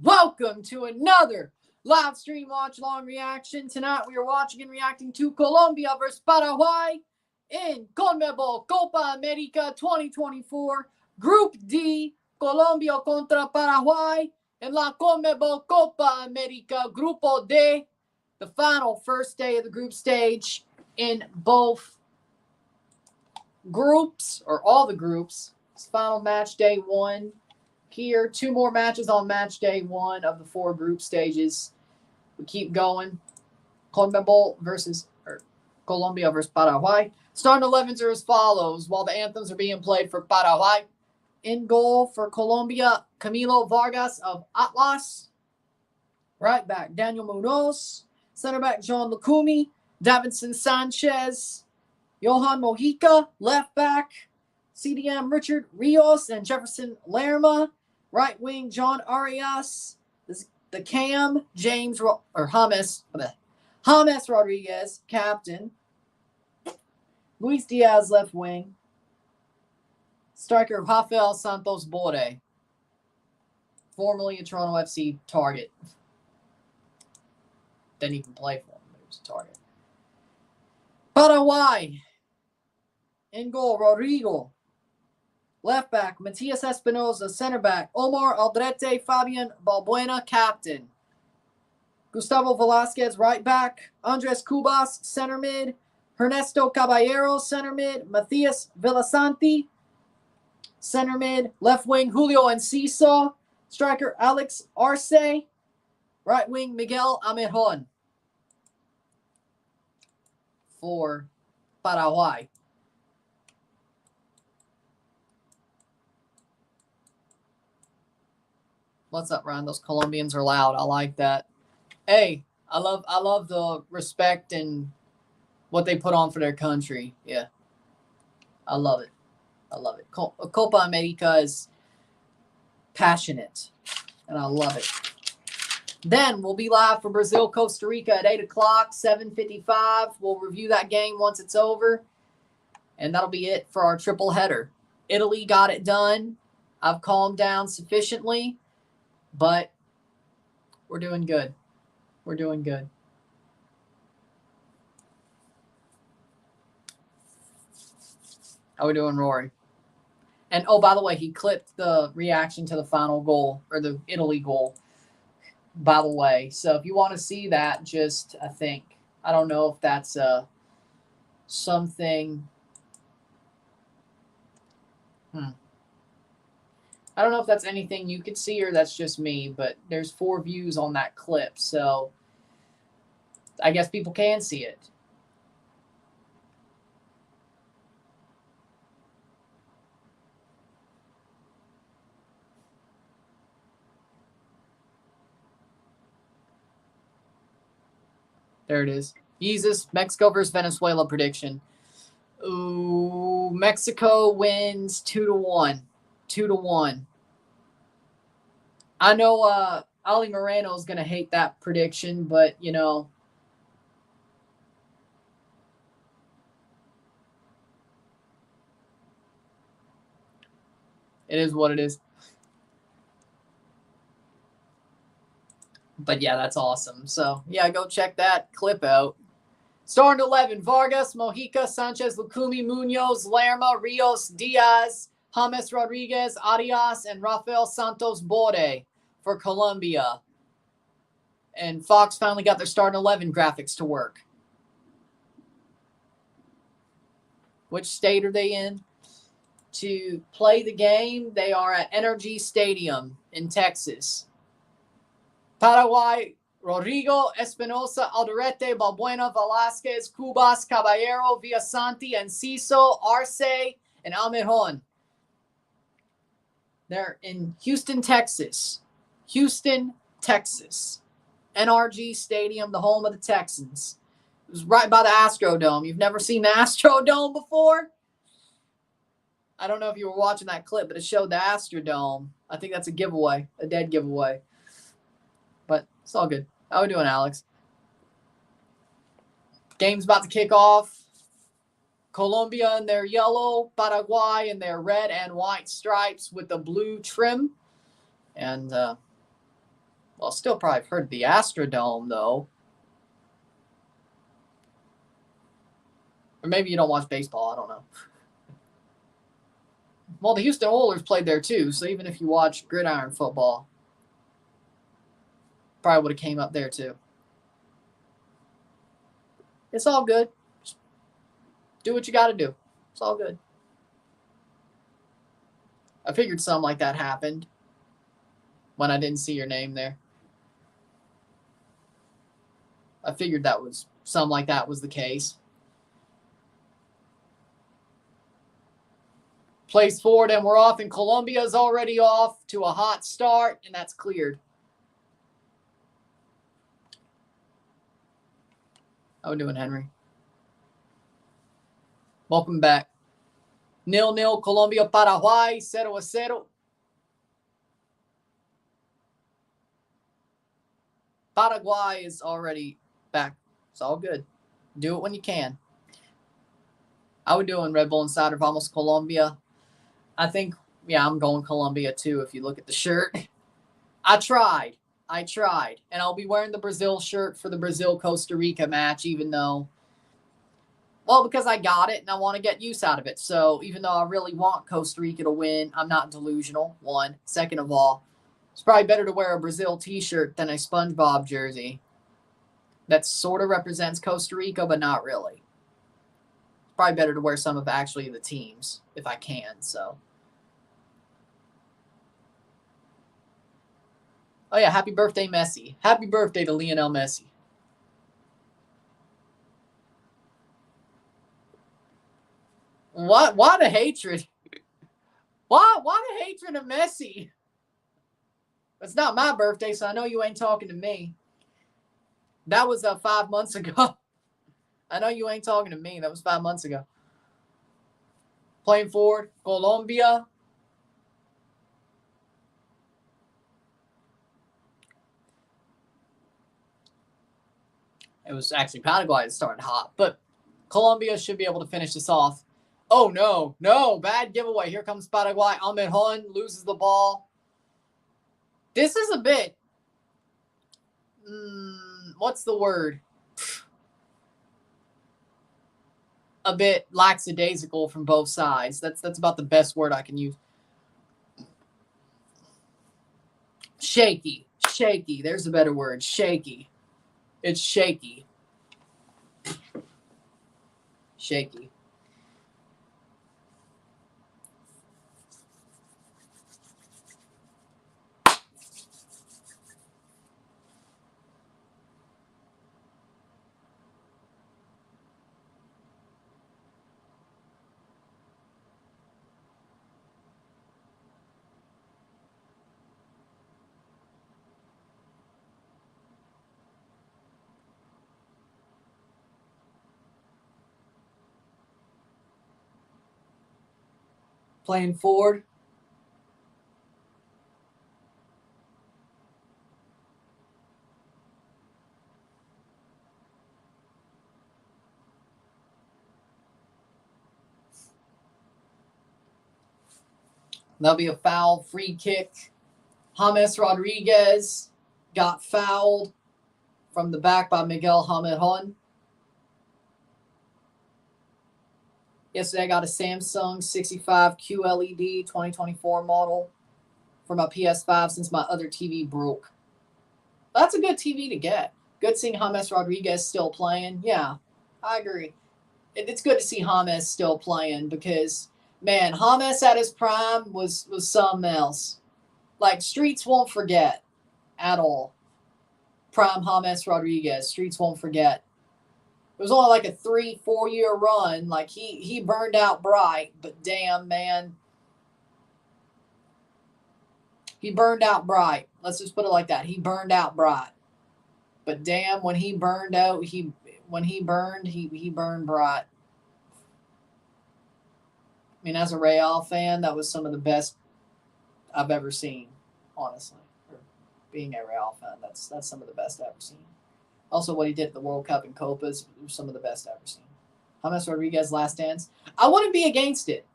Welcome to another live stream watch along reaction. Tonight we are watching and reacting to Colombia versus Paraguay in CONMEBOL Copa América 2024. Group D, Colombia contra Paraguay. En la CONMEBOL Copa América, Grupo D, the final first day of the group stage in both groups, or all the groups. It's final match day one. Here, 2 more matches on match day 1 of the 4 group stages. We keep going. CONMEBOL versus Colombia versus Paraguay. Starting 11s are as follows, while the anthems are being played for Paraguay. In goal for Colombia, Camilo Vargas of Atlas. Right back, Daniel Munoz. Center back, John Lucumi. Davinson Sanchez. Johan Mojica. Left back, CDM Richard Rios and Jefferson Lerma. Right wing, John Arias. The cam, James James Rodriguez, captain. Luis Diaz, left wing. Striker, Rafael Santos Bore, formerly a Toronto FC target. Didn't even play for him, but he was a target. Paraguay. In goal, Rodrigo. Left back, Matias Espinoza. Center back, Omar Aldrete, Fabian Balbuena, captain. Gustavo Velasquez, right back. Andres Cubas, center mid. Ernesto Caballero, center mid. Matthias Villasanti, center mid. Left wing, Julio Enciso. Striker, Alex Arce. Right wing, Miguel Amirjon for Paraguay. What's up, Ryan? Those Colombians are loud. I like that. Hey, I love the respect and what they put on for their country. Yeah. I love it. I love it. Copa America is passionate, and I love it. Then we'll be live for Brazil, Costa Rica at 8 o'clock, 7:55. We'll review that game once it's over, and that'll be it for our triple header. Italy got it done. I've calmed down sufficiently. But we're doing good. We're doing good. How we doing, Rory? And, oh, by the way, he clipped the reaction to the final goal, or the Italy goal, by the way. So if you want to see that, just, I don't know if that's something. I don't know if that's anything you could see or that's just me, but there's 4 views on that clip, so I guess people can see it. There it is. Jesus, Mexico versus Venezuela prediction. Ooh, Mexico wins 2-1. 2-1. I know Ali Moreno is going to hate that prediction, but, you know, it is what it is. But, yeah, that's awesome. So, yeah, go check that clip out. Starting 11, Vargas, Mojica, Sanchez, Lucumi, Munoz, Lerma, Rios, Diaz, James Rodriguez, Arias, and Rafael Santos Bore for Colombia. And Fox finally got their starting 11 graphics to work. Which state are they in? To play the game, they are at Energy Stadium in Texas. Paraguay, Rodrigo, Espinosa, Aldrete, Balbuena, Velasquez, Cubas, Caballero, Villasanti, Enciso, Arce, and Amirjon. They're in Houston, Texas. Houston, Texas. NRG Stadium, the home of the Texans. It was right by the Astrodome. You've never seen the Astrodome before? I don't know if you were watching that clip, but it showed the Astrodome. I think that's a giveaway, a dead giveaway. But it's all good. How we doing, Alex? Game's about to kick off. Colombia in their yellow, Paraguay in their red and white stripes with the blue trim. And Well, still probably heard of the Astrodome, though. Or maybe you don't watch baseball. I don't know. Well, the Houston Oilers played there, too. So even if you watch gridiron football, probably would have came up there, too. It's all good. Just do what you got to do. It's all good. I figured something like that happened when I didn't see your name there. I figured that was something like that was the case. Plays forward, and we're off, and Colombia's already off to a hot start, and that's cleared. How we doing, Henry? Welcome back. 0-0, Colombia, Paraguay, 0-0. Paraguay is already back. It's all good. Do it when you can. How we doing, Red Bull Insider? Vamos Colombia. I think, yeah, I'm going Colombia too if you look at the shirt. I tried. And I'll be wearing the Brazil shirt for the Brazil-Costa Rica match, even though, well, because I got it and I want to get use out of it. So even though I really want Costa Rica to win, I'm not delusional, one. Second of all, it's probably better to wear a Brazil t-shirt than a SpongeBob jersey that sort of represents Costa Rica, but not really. It's probably better to wear some of actually the teams if I can, so. Oh, yeah, happy birthday, Messi. Happy birthday to Lionel Messi. Why the hatred? Why the hatred of Messi? It's not my birthday, so I know you ain't talking to me. That was 5 months ago. I know you ain't talking to me. That was 5 months ago. Playing forward, Colombia. It was actually Paraguay that started hot, but Colombia should be able to finish this off. Oh, no, bad giveaway. Here comes Paraguay. Ahmed Hun loses the ball. This is a bit, what's the word? A bit lackadaisical from both sides. That's about the best word I can use. Shaky. There's a better word. Shaky. It's shaky. Shaky. Playing forward. That'll be a foul, free kick. James Rodriguez got fouled from the back by Miguel Ahmed Hun. Yesterday I got a Samsung 65 QLED 2024 model for my PS5 since my other TV broke. That's a good TV to get. Good seeing James Rodriguez still playing. Yeah, I agree. It's good to see James still playing because, man, James at his prime was something else. Like, streets won't forget at all. Prime James Rodriguez, streets won't forget. It was only like a 3-4 year run. Like, he burned out bright, but damn, man. He burned out bright. Let's just put it like that. He burned out bright. But damn, when he burned out, he burned bright. I mean, as a Real fan, that was some of the best I've ever seen, honestly. For being a Real fan, that's some of the best I've ever seen. Also, what he did at the World Cup and Copas was some of the best I've ever seen. James Rodriguez last dance. I wouldn't be against it.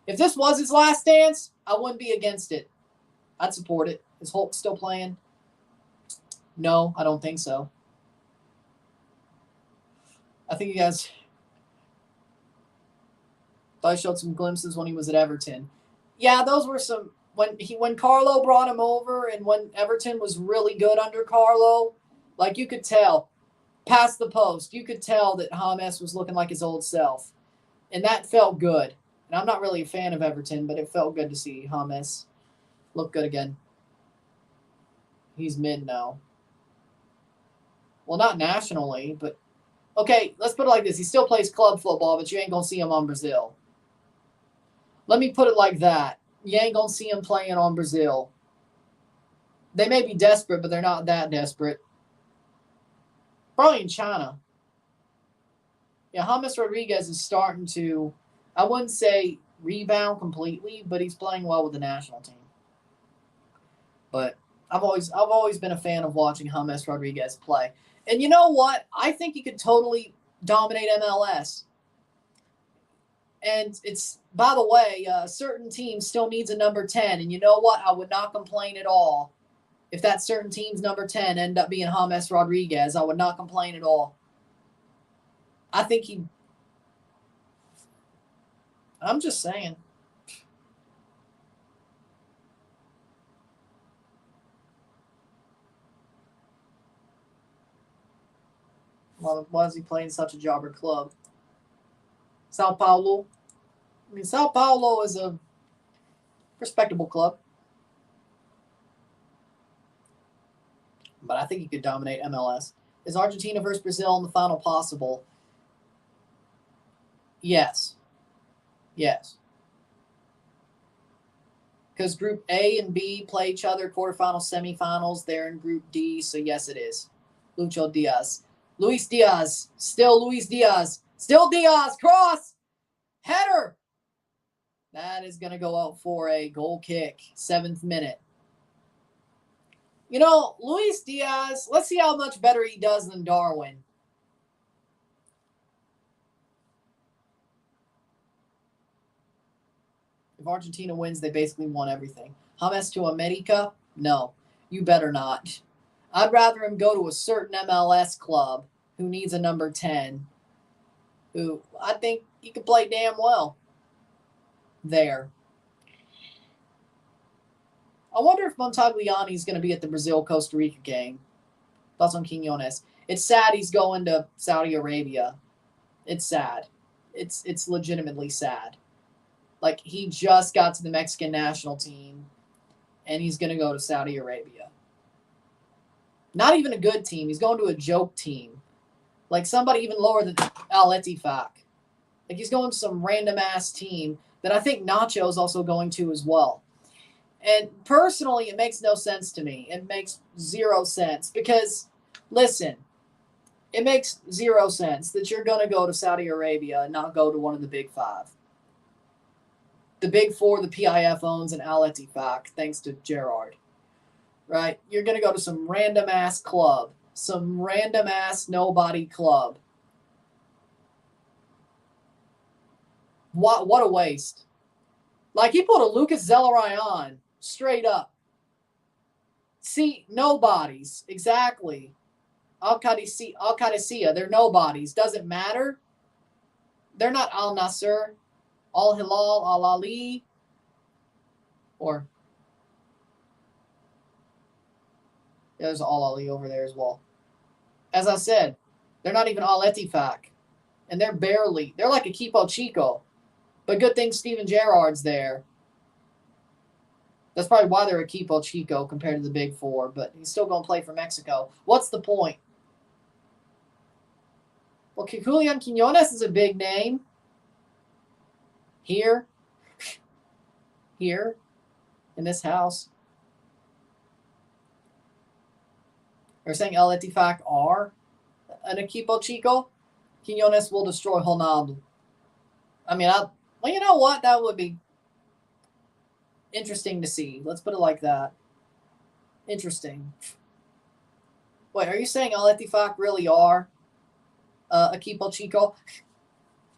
If this was his last dance, I wouldn't be against it. I'd support it. Is Hulk still playing? No, I don't think so. I think you guys thought he showed some glimpses when he was at Everton. Yeah, those were some when Carlo brought him over and when Everton was really good under Carlo, like you could tell past the post, you could tell that James was looking like his old self. And that felt good. And I'm not really a fan of Everton, but it felt good to see James look good again. He's mid now. Well, not nationally, but okay, let's put it like this. He still plays club football, but you ain't going to see him on Brazil. Let me put it like that. You ain't going to see him playing on Brazil. They may be desperate, but they're not that desperate. Probably in China. Yeah, James Rodriguez is starting to, I wouldn't say rebound completely, but he's playing well with the national team. But I've always been a fan of watching James Rodriguez play. And you know what? I think he could totally dominate MLS. And it's, by the way, a certain team still needs a number 10. And you know what? I would not complain at all if that certain team's number 10 ended up being James Rodriguez. I would not complain at all. I think I'm just saying. Why is he playing such a jobber club? Sao Paulo. I mean, Sao Paulo is a respectable club. But I think he could dominate MLS. Is Argentina versus Brazil in the final possible? Yes. Yes. Because Group A and B play each other, quarterfinals, semifinals. They're in Group D, so yes, it is. Lucho Diaz. Luis Diaz. Still Luis Diaz. Still Diaz. Cross. Header. That is going to go out for a goal kick. 7th minute. You know, Luis Diaz, let's see how much better he does than Darwin. If Argentina wins, they basically won everything. James to America? No, you better not. I'd rather him go to a certain MLS club who needs a number 10, who I think he could play damn well there. I wonder if Montagliani is going to be at the Brazil-Costa Rica game. Thoughts on Quinones? It's sad he's going to Saudi Arabia. It's sad. It's legitimately sad. Like, he just got to the Mexican national team, and he's going to go to Saudi Arabia. Not even a good team. He's going to a joke team. Like, somebody even lower than Al Ettifaq. Like, he's going to some random-ass team that I think Nacho is also going to as well. And personally, it makes no sense to me. It makes zero sense because, listen, it makes zero sense that you're going to go to Saudi Arabia and not go to one of the big five. The big four, the PIF owns, and Al Ettifaq, thanks to Gerard. Right? You're going to go to some random-ass club. Some random-ass nobody club. What a waste. Like, he put a Lucas Zelarayan straight up. See, nobodies. Exactly. Al-Qadisiyah, they're nobodies. Doesn't matter. They're not Al-Nasser, Al-Hilal, Al-Ali, or there's Al-Ali over there as well. As I said, they're not even Al-Ettifaq. And they're like a Equipo Chico. But good thing Steven Gerrard's there. That's probably why they're a Equipo Chico compared to the big four, but he's still going to play for Mexico. What's the point? Well, Julian Quinones is a big name. Here, in this house. They're saying El Ettifaq are an Equipo Chico. Quinones will destroy Ronaldo. I mean, well, you know what? That would be interesting to see. Let's put it like that. Interesting. Wait, are you saying El Ettifaq really are Equipo Chico?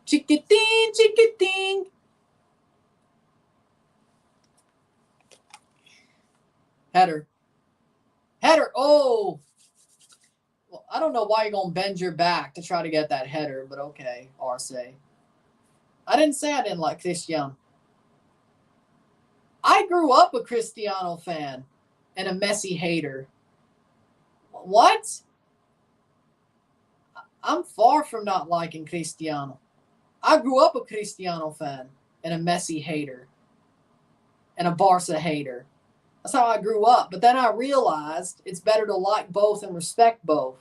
Chiquitín, chiquitín. Header. Oh! Well, I don't know why you're going to bend your back to try to get that header, but okay, Arce. I didn't say I didn't like Cristiano. I grew up a Cristiano fan and a Messi hater. What? I'm far from not liking Cristiano. I grew up a Cristiano fan and a Messi hater and a Barca hater. That's how I grew up. But then I realized it's better to like both and respect both.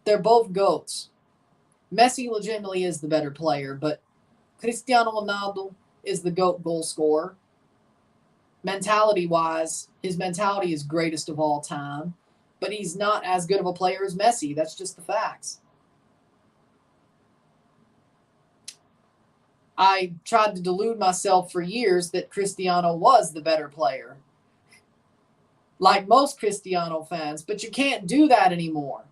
They're both GOATs. Messi legitimately is the better player, but Cristiano Ronaldo is the GOAT goal scorer. Mentality-wise, his mentality is greatest of all time, but he's not as good of a player as Messi. That's just the facts. I tried to delude myself for years that Cristiano was the better player, like most Cristiano fans, but you can't do that anymore.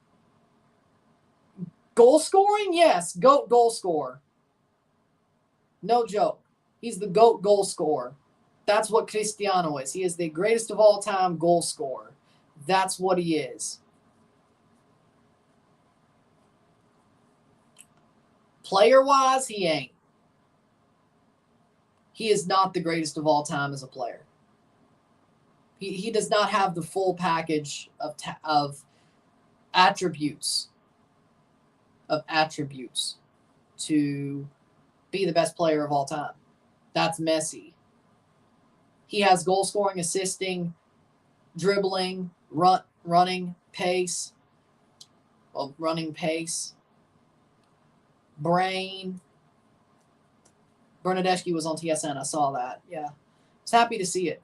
Goal scoring? Yes, GOAT goal scorer. No joke. He's the GOAT goal scorer. That's what Cristiano is. He is the greatest of all time goal scorer. That's what he is. Player-wise, he ain't. He is not the greatest of all time as a player. He does not have the full package of attributes to be the best player of all time. That's Messi. He has goal scoring, assisting, dribbling, running pace. Well, running pace. Brain. Bernadeschi was on TSN. I saw that. Yeah. I was happy to see it.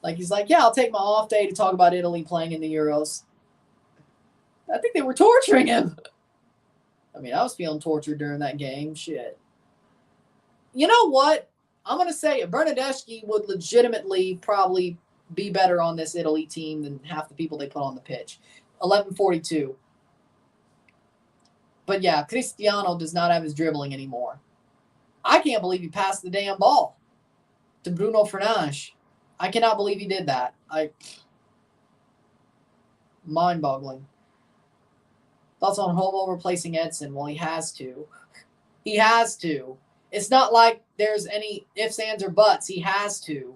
Like, he's like, yeah, I'll take my off day to talk about Italy playing in the Euros. I think they were torturing him. I mean, I was feeling tortured during that game. Shit. You know what? I'm going to say it. Bernadeschi would legitimately probably be better on this Italy team than half the people they put on the pitch. 11:42. But yeah, Cristiano does not have his dribbling anymore. I can't believe he passed the damn ball to Bruno Fernandes. I cannot believe he did that. Mind-boggling. Thoughts on Homo replacing Edson? Well, he has to. He has to. It's not like there's any ifs, ands, or buts. He has to.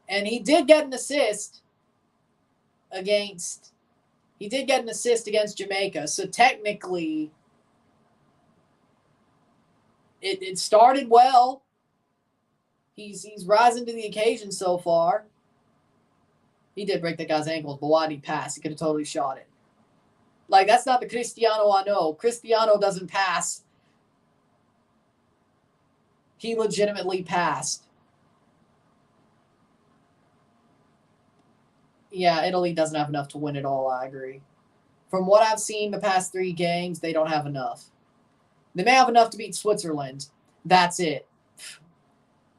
And he did get an assist against Jamaica. So technically, it started well. He's rising to the occasion so far. He did break that guy's ankles, but why did he pass? He could have totally shot it. Like, that's not the Cristiano I know. Cristiano doesn't pass. He legitimately passed. Yeah, Italy doesn't have enough to win it all, I agree. From what I've seen the past 3 games, they don't have enough. They may have enough to beat Switzerland. That's it.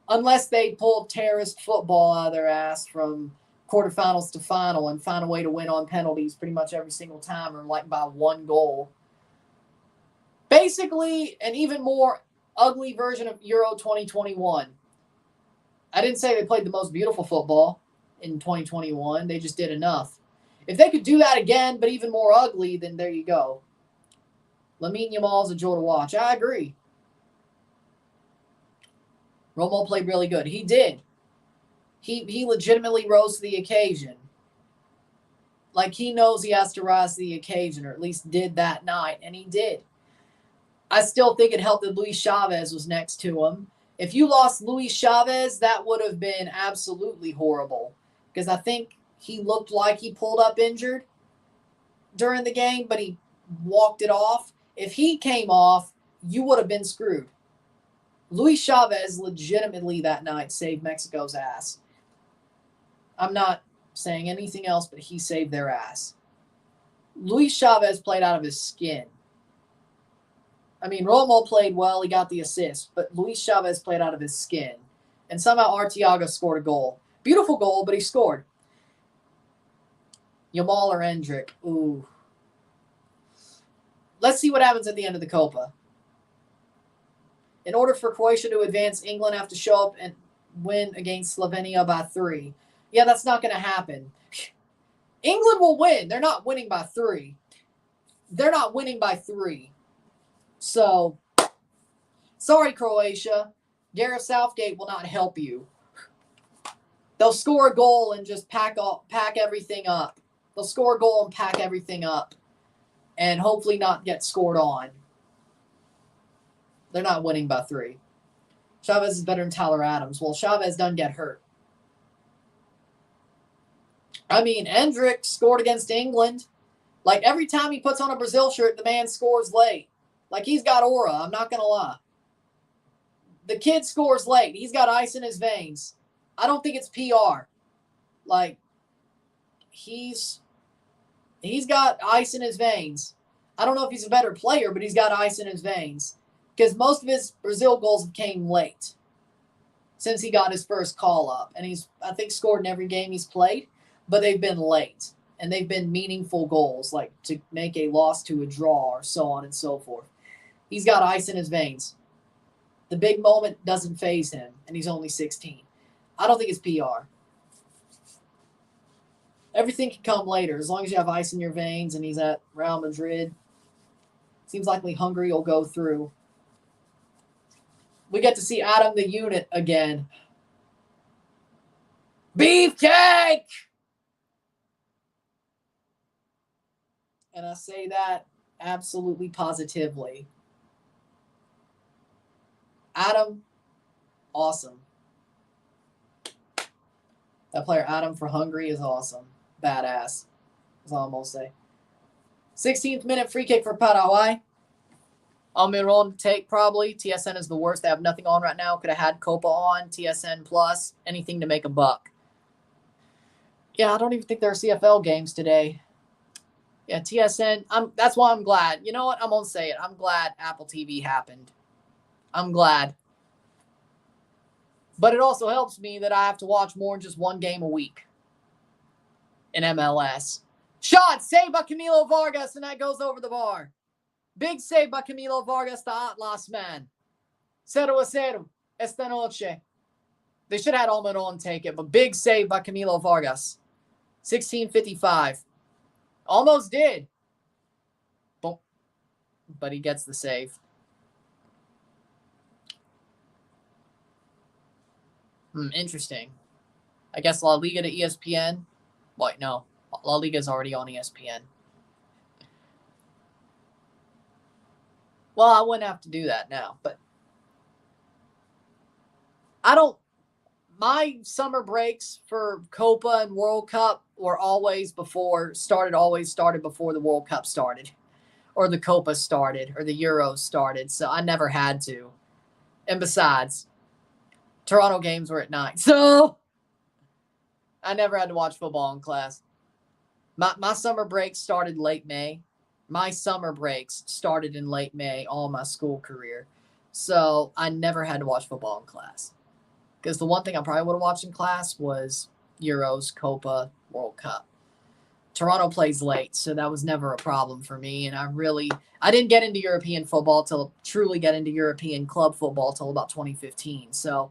Unless they pull terrorist football out of their ass from quarterfinals to final and find a way to win on penalties pretty much every single time or like by 1 goal. Basically, an even more ugly version of Euro 2021. I didn't say they played the most beautiful football in 2021. They just did enough. If they could do that again, but even more ugly, then there you go. Lamine Yamal's a joy to watch. I agree. Romo played really good. He did. He legitimately rose to the occasion. Like, he knows he has to rise to the occasion, or at least did that night, and he did. I still think it helped that Luis Chavez was next to him. If you lost Luis Chavez, that would have been absolutely horrible, because I think he looked like he pulled up injured during the game, but he walked it off. If he came off, you would have been screwed. Luis Chavez legitimately that night saved Mexico's ass. I'm not saying anything else, but he saved their ass. Luis Chavez played out of his skin. I mean, Romo played well. He got the assist. But Luis Chavez played out of his skin. And somehow Arteaga scored a goal. Beautiful goal, but he scored. Yamal or Endrick. Ooh. Let's see what happens at the end of the Copa. In order for Croatia to advance, England have to show up and win against Slovenia by 3. Yeah, that's not going to happen. England will win. They're not winning by 3. They're not winning by 3. So, sorry, Croatia. Gareth Southgate will not help you. They'll score a goal and just pack everything up. They'll score a goal and pack everything up and hopefully not get scored on. They're not winning by 3. Chavez is better than Tyler Adams. Well, Chavez doesn't get hurt. I mean, Endrick scored against England. Like, every time he puts on a Brazil shirt, the man scores late. Like, he's got aura. I'm not going to lie. The kid scores late. He's got ice in his veins. I don't think it's PR. Like, he's got ice in his veins. I don't know if he's a better player, but he's got ice in his veins. Because most of his Brazil goals came late since he got his first call-up. And he's, I think, scored in every game he's played, but they've been late. And they've been meaningful goals, like to make a loss to a draw or so on and so forth. He's got ice in his veins. The big moment doesn't faze him, and he's only 16. I don't think it's PR. Everything can come later. As long as you have ice in your veins and he's at Real Madrid, seems likely Hungary will go through. We get to see Adam the Unit again. Beefcake! And I say that absolutely positively. Adam, awesome. That player Adam for Hungary is awesome. Badass. That's all I'm going to say. 16th minute free kick for Paraguay. Almiron to take probably. TSN is the worst. They have nothing on right now. Could have had Copa on. TSN plus. Anything to make a buck. Yeah, I don't even think there are CFL games today. Yeah, TSN. That's why I'm glad. You know what? I'm going to say it. I'm glad Apple TV happened. I'm glad. But it also helps me that I have to watch more than just one game a week in MLS. Shot saved by Camilo Vargas, and that goes over the bar. Big save by Camilo Vargas, the Atlas man. 0-0 esta noche. They should have had Almiron take it, but big save by Camilo Vargas. 16:55. Almost did. But he gets the save. Interesting. I guess La Liga to ESPN. Wait, no. La Liga is already on ESPN. Well, I wouldn't have to do that now, but my summer breaks for Copa and World Cup were always started before the World Cup started, or the Copa started, or the Euros started, so I never had to. And besides, Toronto games were at night, so I never had to watch football in class. My summer breaks started late May. My summer breaks started in late May, all my school career. So I never had to watch football in class. Because the one thing I probably would have watched in class was Euros, Copa, World Cup. Toronto plays late, so that was never a problem for me. And I didn't get into European football truly get into European club football till about 2015. So,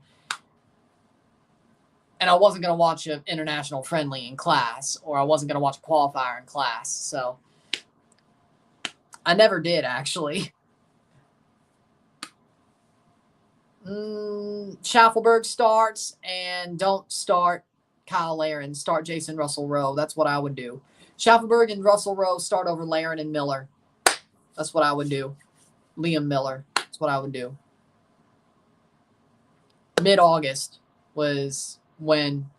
and I wasn't going to watch an international friendly in class, or I wasn't going to watch a qualifier in class. So I never did, actually. Schaffelberg starts, and don't start Kyle Laren. Start Jason Russell-Rowe. That's what I would do. Schaffelberg and Russell-Rowe start over Laren and Miller. That's what I would do. Liam Miller. That's what I would do. Mid-August was when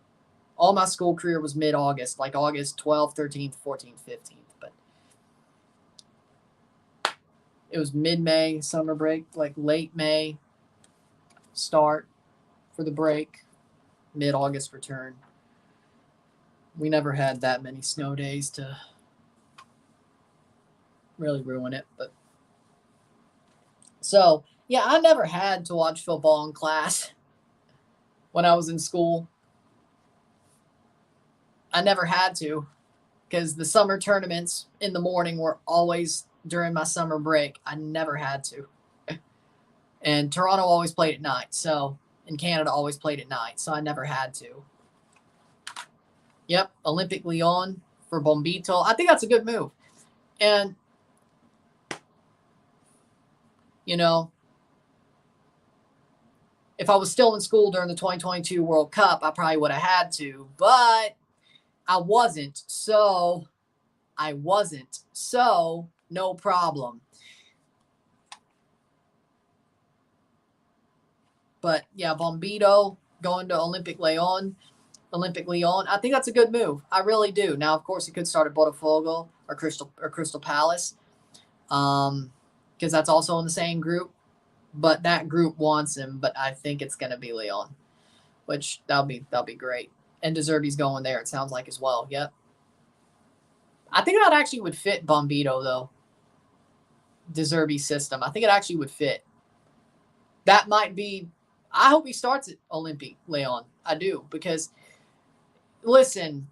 all my school career was mid-August, like August 12th, 13th, 14th, 15th. But it was mid-May, summer break, like late May start for the break, mid-August return. We never had that many snow days to really ruin it. But so, yeah, I never had to watch football in class when I was in school. I never had to, because the summer tournaments in the morning were always during my summer break. I never had to. And Toronto always played at night, so, and Canada always played at night, so I never had to. Yep, Olympic Lyon, for Bombito. I think that's a good move. And, you know, if I was still in school during the 2022 World Cup, I probably would have had to, but I wasn't. So no problem. But yeah, Bombito going to Olympic Lyon. I think that's a good move. I really do. Now, of course, he could start at Botafogo or Crystal Palace, because that's also in the same group. But that group wants him. But I think it's going to be Lyon, which that'll be great. And De Zerbi's going there. It sounds like as well. Yep. I think that actually would fit Bombito though. De Zerbi's system. I think it actually would fit. That might be. I hope he starts at Olympique Lyon. I do, because listen,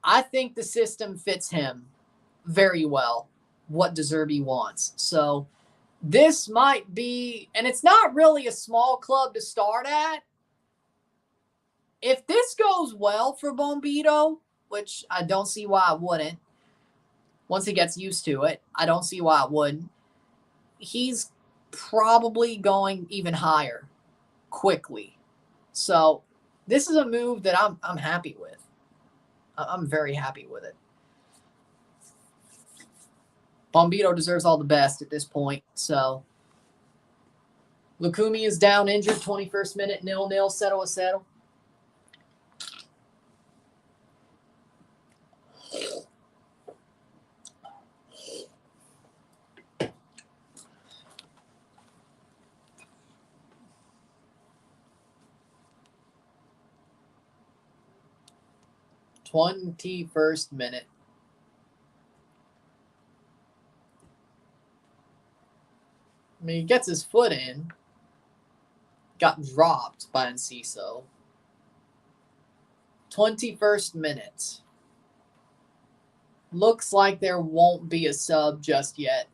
I think the system fits him very well, what De Zerbi wants. So this might be, and it's not really a small club to start at. If this goes well for Bombito, which I don't see why it wouldn't, once he gets used to it, I don't see why it wouldn't. He's probably going even higher quickly. So this is a move that I'm happy with. I'm very happy with it. Bombito deserves all the best at this point. So Lukumi is down injured, 21st minute, 0-0, 0-0. '21st minute. I mean, he gets his foot in. Got dropped by Enciso. 21st minute. Looks like there won't be a sub just yet.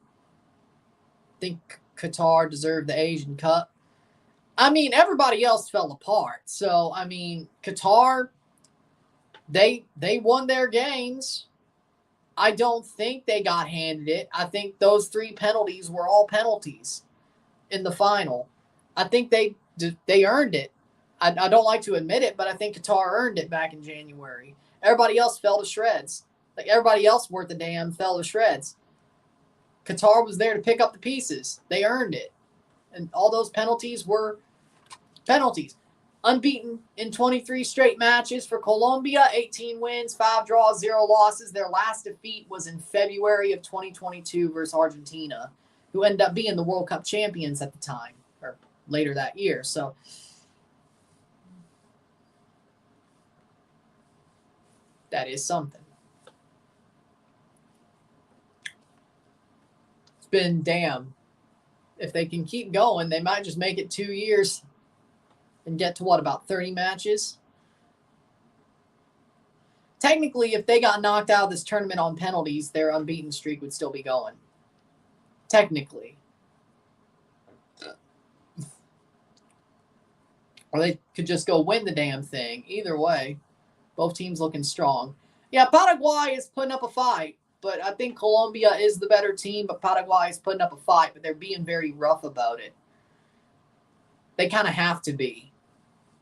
Think Qatar deserved the Asian Cup. I mean, everybody else fell apart. So, I mean, Qatar, they won their games. I don't think they got handed it. I think those 3 penalties were all penalties in the final. I think they earned it. I don't like to admit it, but I think Qatar earned it back in January. Everybody else fell to shreds. Like, everybody else worth a damn fell to shreds. Qatar was there to pick up the pieces. They earned it. And all those penalties were penalties. Unbeaten in 23 straight matches for Colombia, 18 wins, 5 draws, 0 losses. Their last defeat was in February of 2022 versus Argentina, who ended up being the World Cup champions at the time, or later that year. So that is something. It's been damn. If they can keep going, they might just make it 2 years and get to what, about 30 matches? Technically, if they got knocked out of this tournament on penalties, their unbeaten streak would still be going. Technically. Or they could just go win the damn thing. Either way, both teams looking strong. Yeah, Paraguay is putting up a fight, but I think Colombia is the better team, but Paraguay is putting up a fight, but they're being very rough about it. They kind of have to be.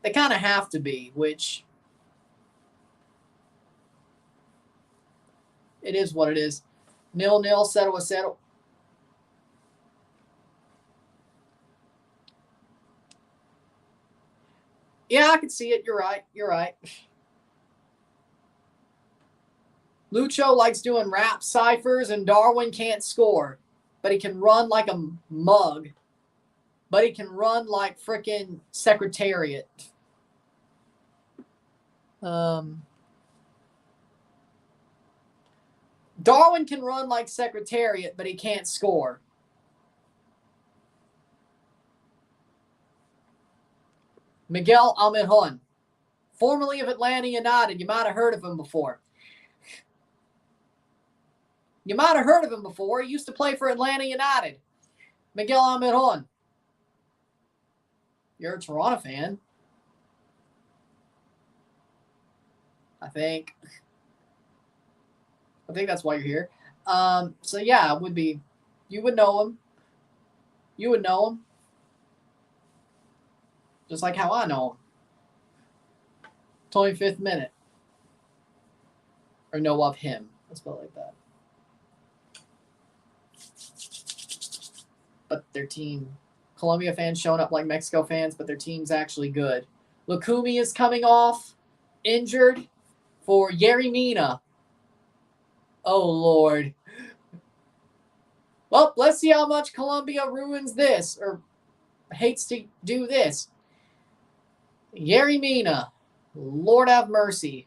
They kind of have to be, which it is what it is. 0-0, 0-0. Yeah, I can see it. You're right. You're right. Lucho likes doing rap ciphers, and Darwin can't score, but he can run like a mug. But he can run like freaking Secretariat. Darwin can run like Secretariat, but he can't score. Miguel Almiron, formerly of Atlanta United. You might have heard of him before. He used to play for Atlanta United. Miguel Almiron. You're a Toronto fan, I think. I think that's why you're here. So yeah, it would be. You would know him. You would know him. Just like how I know him. 25th minute. Or know of him. Let's put it like that. But their team. Colombia fans showing up like Mexico fans, but their team's actually good. Lukumi is coming off. Injured for Yerry Mina. Oh, Lord. Well, let's see how much Colombia ruins this or hates to do this. Yerry Mina. Lord have mercy.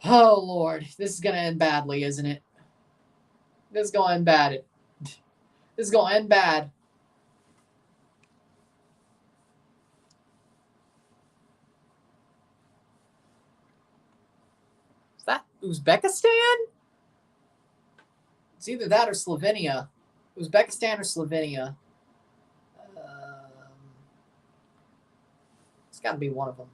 Oh, Lord. This is going to end badly, isn't it? This is going to end bad. This is going to end bad. Is that Uzbekistan? It's either that or Slovenia. Uzbekistan or Slovenia. It's got to be one of them.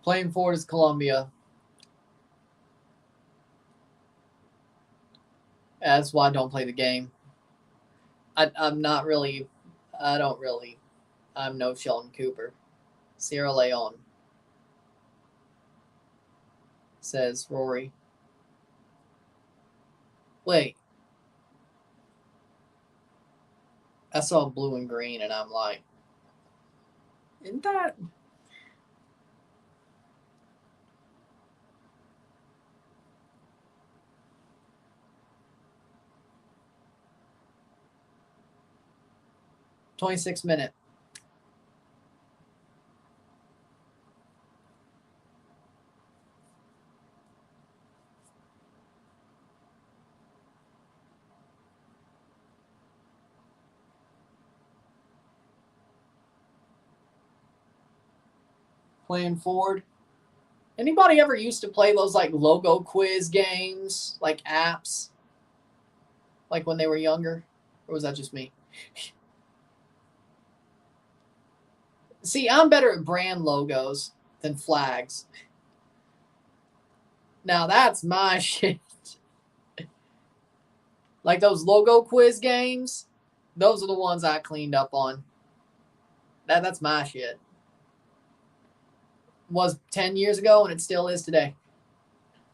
Playing forward is Colombia. That's why I don't play the game. I'm not really. I don't really. I'm no Sheldon Cooper. Sierra Leone. Says Rory. Wait. I saw blue and green and I'm like, isn't that? "26 minute. Playing forward. Anybody ever used to play those like logo quiz games, like apps, like when they were younger? Or was that just me? See, I'm better at brand logos than flags. Now that's my shit. Like those logo quiz games, those are the ones I cleaned up on. That's my shit. Was 10 years ago and it still is today.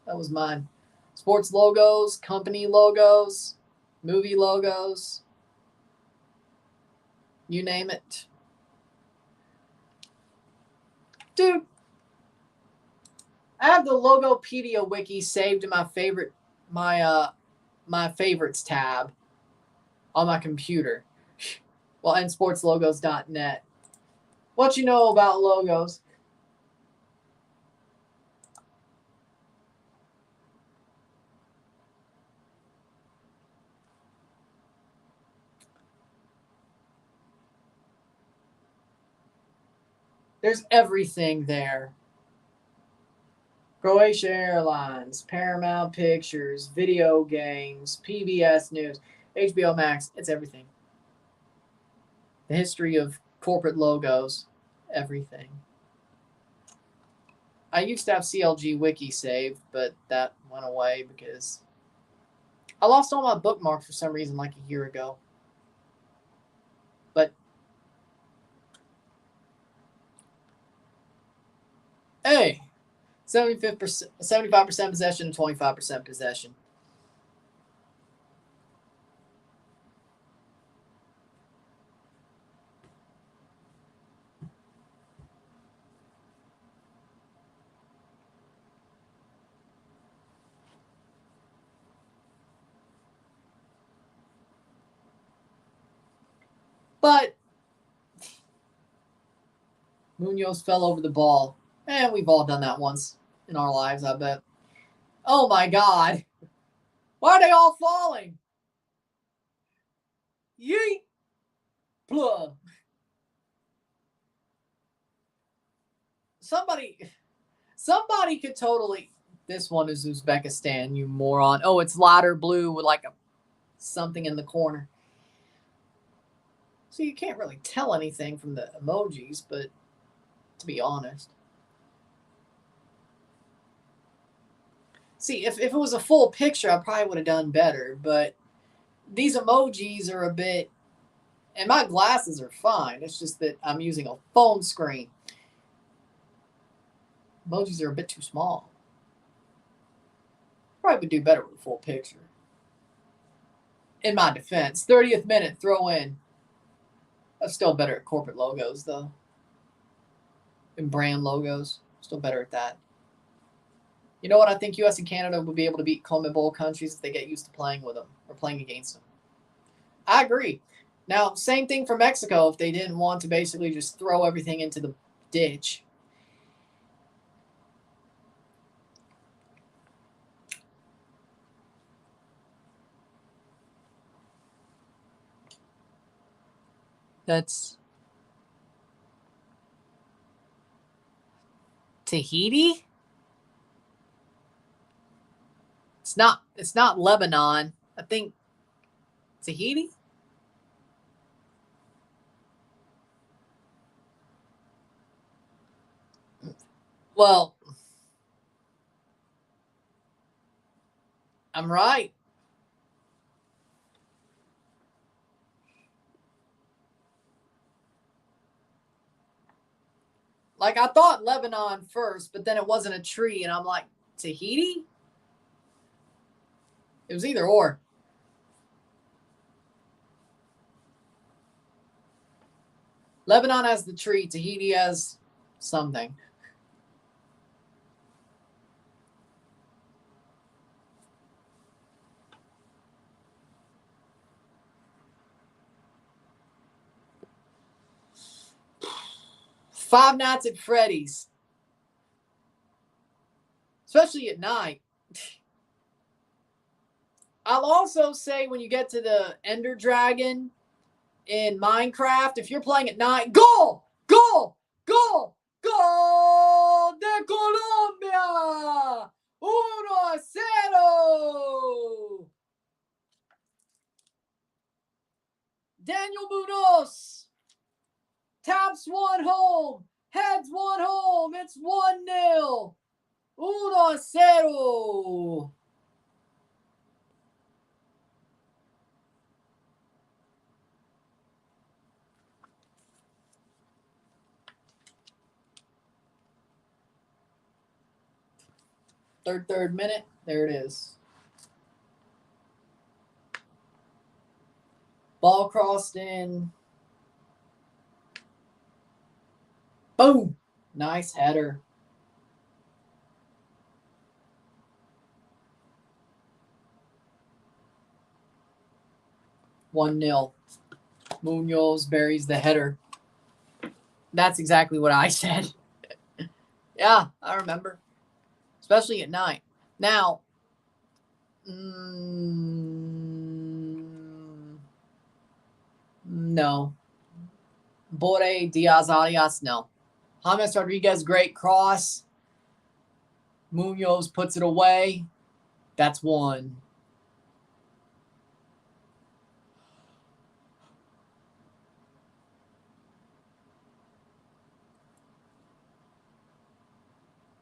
That was mine. Sports logos, company logos, movie logos, you name it. Dude, I have the Logopedia wiki saved in my favorites tab on my computer. Well, and sportslogos.net. What you know about logos? There's everything there. Croatia Airlines, Paramount Pictures, video games, PBS News, HBO Max. It's everything. The history of corporate logos, everything. I used to have CLG Wiki saved, but that went away because I lost all my bookmarks for some reason like a year ago. But hey, 75% possession, 25% possession. But Munoz fell over the ball. And we've all done that once in our lives, I bet. Oh my God. Why are they all falling? Yeet. Plug. somebody could totally. This one is Uzbekistan, you moron. Oh, it's lighter blue with like a something in the corner. So you can't really tell anything from the emojis, but to be honest. See, if it was a full picture, I probably would have done better, but these emojis are a bit, and my glasses are fine. It's just that I'm using a phone screen. Emojis are a bit too small. Probably would do better with a full picture. In my defense, 30th minute, throw in. I'm still better at corporate logos, though. And brand logos. Still better at that. You know what? I think U.S. and Canada would be able to beat CONMEBOL countries if they get used to playing with them or playing against them. I agree. Now, same thing for Mexico if they didn't want to basically just throw everything into the ditch. That's Tahiti? It's not Lebanon. I think Tahiti? Well, I'm right. Like, I thought Lebanon first, but then it wasn't a tree, and I'm like, Tahiti? It was either or. Lebanon has the tree, Tahiti has something. Five Nights at Freddy's. Especially at night. I'll also say when you get to the Ender Dragon in Minecraft, if you're playing at night, goal! Goal! Goal! Goal de Colombia! 1-0! Daniel Munoz taps one home, heads one home. It's 1-0. 1-0. Third minute. There it is. Ball crossed in. Boom. Nice header. One 0. Munoz buries the header. That's exactly what I said. Yeah, I remember. Especially at night. Now, no. Bore Diaz Arias, no. James Rodriguez, great cross. Munoz puts it away. That's one.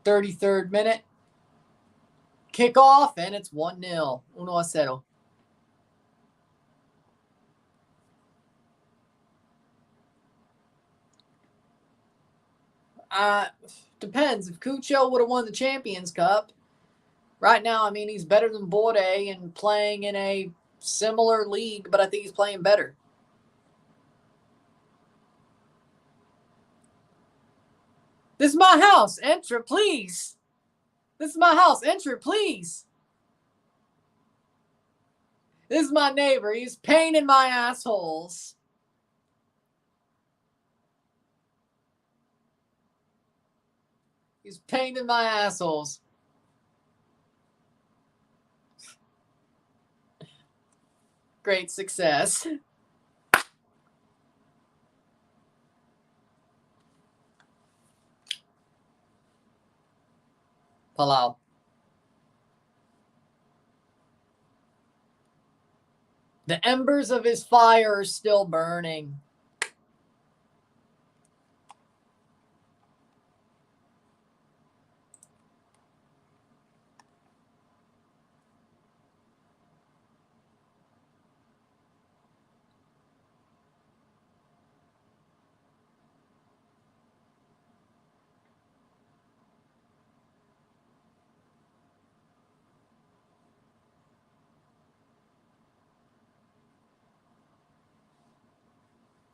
Third minute. Kickoff, and it's 1-0. 1-0. Depends. If Cucho would have won the Champions Cup, right now, I mean, he's better than Bode and playing in a similar league, but I think he's playing better. This is my house. Enter, please. This is my house. Enter, please. This is my neighbor. He's painting my assholes. He's painting my assholes. Great success. Palau. The embers of his fire are still burning.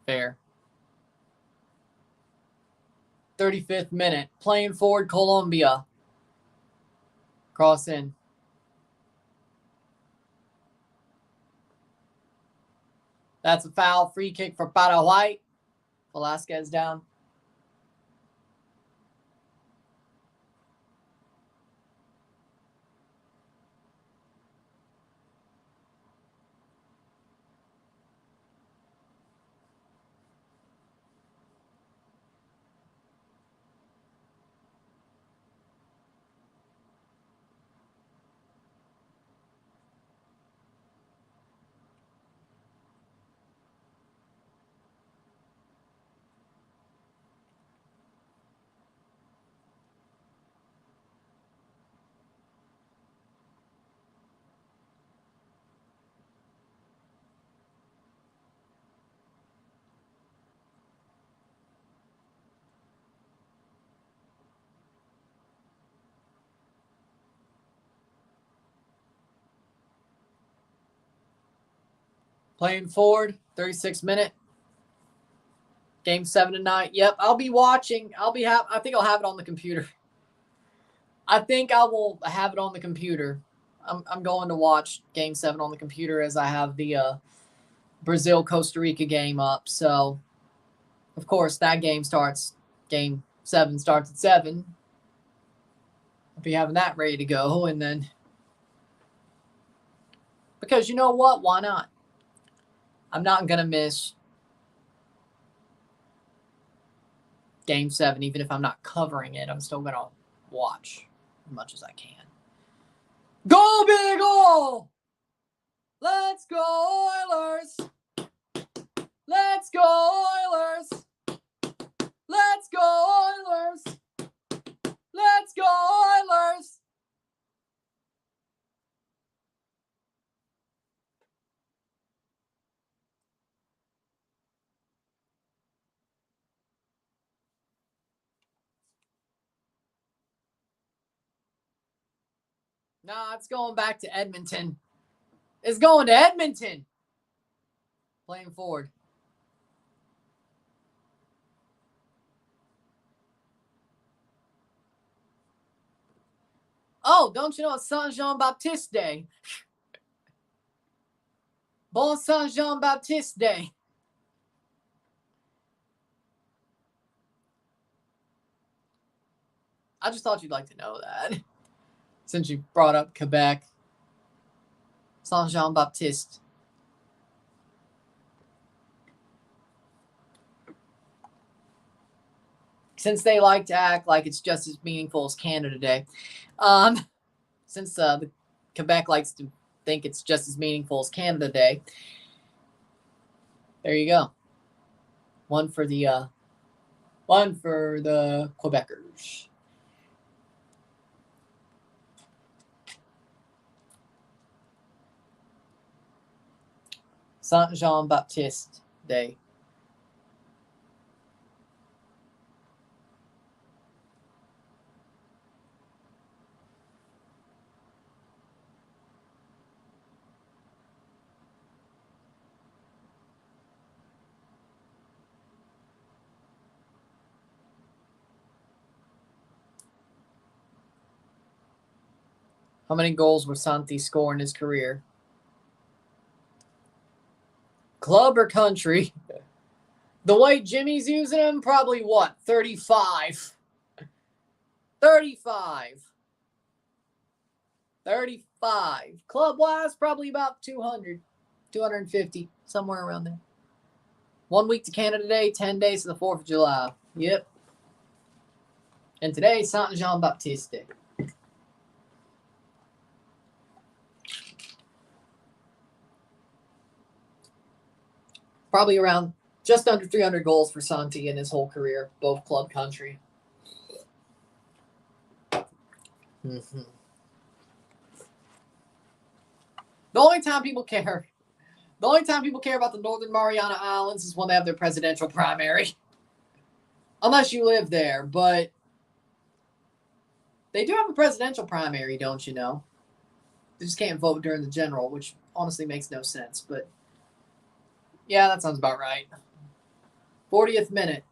Fair. 35th minute. Playing forward, Colombia. Cross in. That's a foul. Free kick for Paraguay. Velasquez down. Playing forward, 36th minute. Game 7 tonight. Yep, I'll be watching. I think I'll have it on the computer. I think I will have it on the computer. I'm going to watch Game 7 on the computer as I have the Brazil-Costa Rica game up. So, of course, that game starts. Game 7 starts at 7. I'll be having that ready to go. And then, because you know what? Why not? I'm not going to miss Game 7, even if I'm not covering it. I'm still going to watch as much as I can. Go, Big Ol'! Let's go, Oilers! Let's go, Oilers! Let's go, Oilers! Let's go, Oilers! Nah, it's going back to Edmonton. It's going to Edmonton. Playing forward. Oh, don't you know it's Saint Jean Baptiste Day? Bon Saint Jean Baptiste Day. I just thought you'd like to know that. Since you brought up Quebec. Saint Jean Baptiste. Since they like to act like it's just as meaningful as Canada Day. Since the Quebec likes to think it's just as meaningful as Canada Day. There you go. One for the Quebecers. Saint Jean Baptiste Day. How many goals would Santi score in his career? Club or country? The way Jimmy's using him, probably what? 35. 35. 35. Club-wise, probably about 200. 250. Somewhere around there. 1 week to Canada Day, 10 days to the 4th of July. Yep. And today, Saint Jean Baptiste Day. Probably around just under 300 goals for Santi in his whole career, both club country. Mm-hmm. The only time people care about the Northern Mariana Islands is when they have their presidential primary. Unless you live there, but they do have a presidential primary, don't you know? They just can't vote during the general, which honestly makes no sense. But yeah, that sounds about right. 40th minute.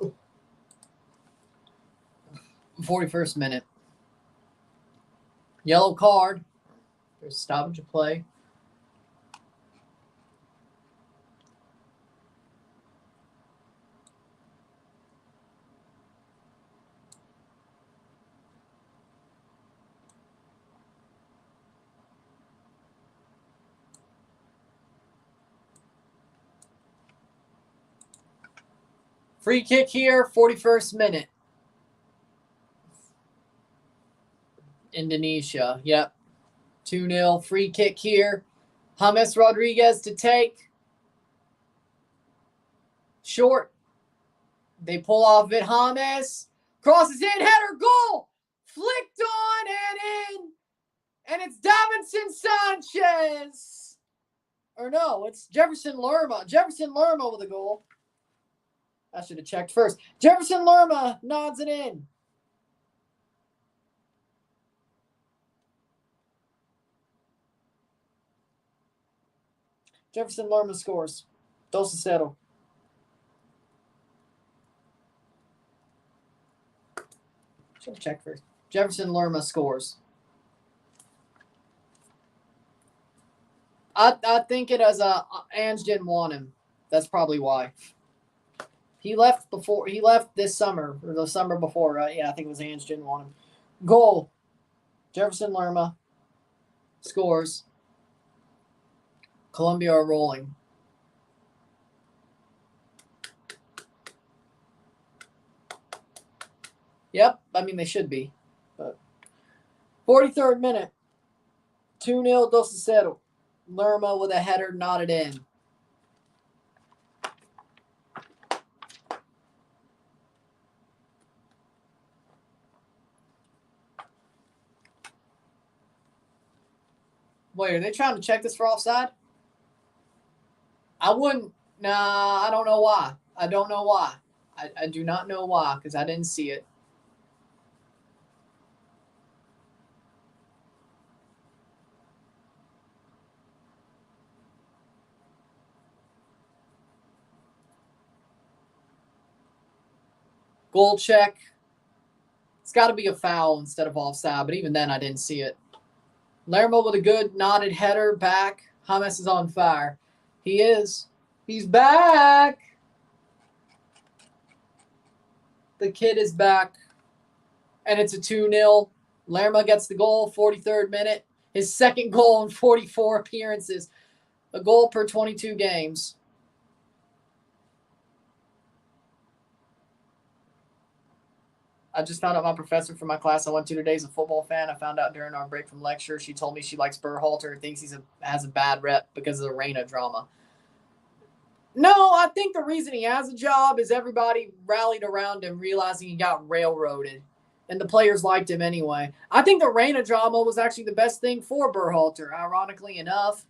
Ooh. 41st minute. Yellow card. There's stoppage of play. Free kick here, 41st minute. Indonesia, yep. 2-0, free kick here. James Rodriguez to take. Short. They pull off it. James crosses in, header, goal. Flicked on and in. And it's Davinson Sanchez. Or no, it's Jefferson Lerma. Jefferson Lerma with a goal. I should have checked first. Jefferson Lerma nods it in. Jefferson Lerma scores. 2-0. Should have checked first. Jefferson Lerma scores. I think it as Ange didn't want him. That's probably why. He left this summer, or the summer before, right? Yeah, I think it was Ange didn't want him. Goal. Jefferson Lerma scores. Colombia are rolling. Yep, I mean they should be. But 43rd minute. 2-0, 2-0. Lerma with a header knotted in. Wait, are they trying to check this for offside? I wouldn't. Nah, I don't know why. I don't know why. I do not know why, because I didn't see it. Goal check. It's got to be a foul instead of offside, but even then I didn't see it. Lerma with a good knotted header back. James is on fire. He is. He's back. The kid is back. And it's a 2-0. Lerma gets the goal, 43rd minute. His second goal in 44 appearances. A goal per 22 games. I just found out my professor from my class I went to today is a football fan. I found out during our break from lecture. She told me she likes Berhalter and thinks has a bad rep because of the Reina drama. No, I think the reason he has a job is everybody rallied around him realizing he got railroaded. And the players liked him anyway. I think the Reina drama was actually the best thing for Berhalter, ironically enough.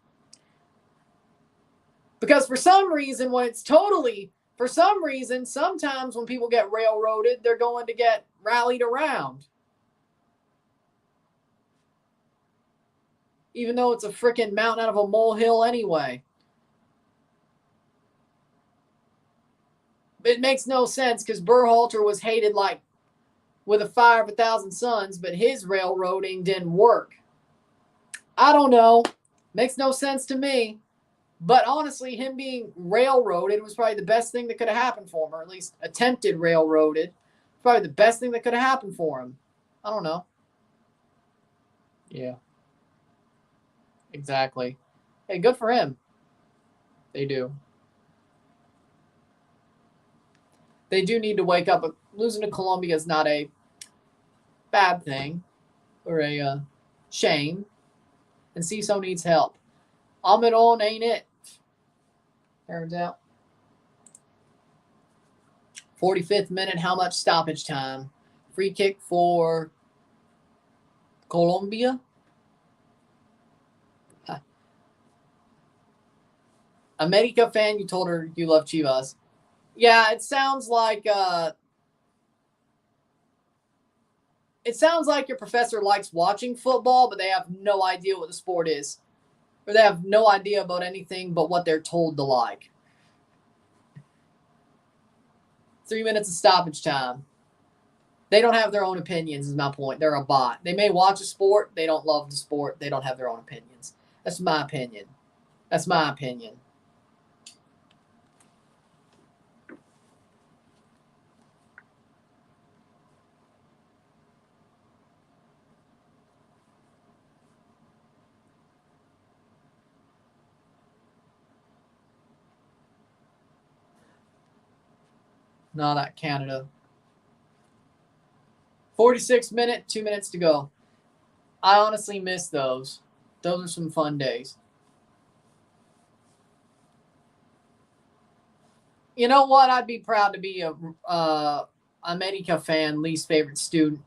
Because for some reason, sometimes when people get railroaded, they're going to get rallied around. Even though it's a freaking mountain out of a molehill anyway. It makes no sense because Berhalter was hated like with a fire of 1,000 suns, but his railroading didn't work. I don't know. Makes no sense to me. But honestly, him being railroaded was probably the best thing that could have happened for him, or at least attempted railroaded. Probably the best thing that could have happened for him. I don't know. Yeah. Exactly. Hey, good for him. They do. They do need to wake up. But losing to Colombia is not a bad thing or a shame. And CISO needs help. Almiron ain't it. Turns out. 45th minute. How much stoppage time? Free kick for Colombia. America fan, you told her you love Chivas. Yeah, it sounds like your professor likes watching football, but they have no idea what the sport is. Or they have no idea about anything but what they're told to like. 3 minutes of stoppage time. They don't have their own opinions, is my point. They're a bot. They may watch a sport. They don't love the sport. They don't have their own opinions. That's my opinion. That's my opinion. No, not Canada. 46 minute, 2 minutes to go. I honestly miss those. Those are some fun days. You know what? I'd be proud to be a America fan, least favorite student.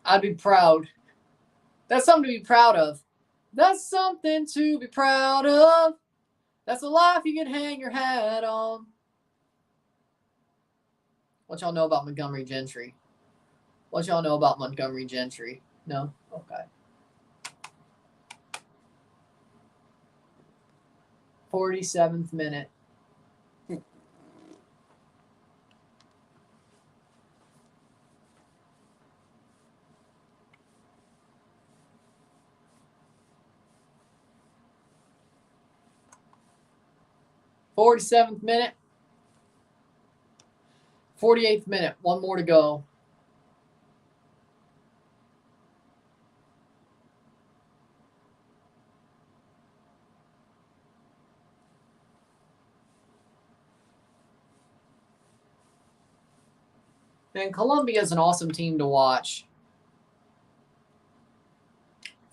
I'd be proud. That's something to be proud of. That's something to be proud of. That's a life you can hang your hat on. What y'all know about Montgomery Gentry? What y'all know about Montgomery Gentry? No? Okay. 47th minute. '47th minute. 48th minute. One more to go. Man, Colombia is an awesome team to watch.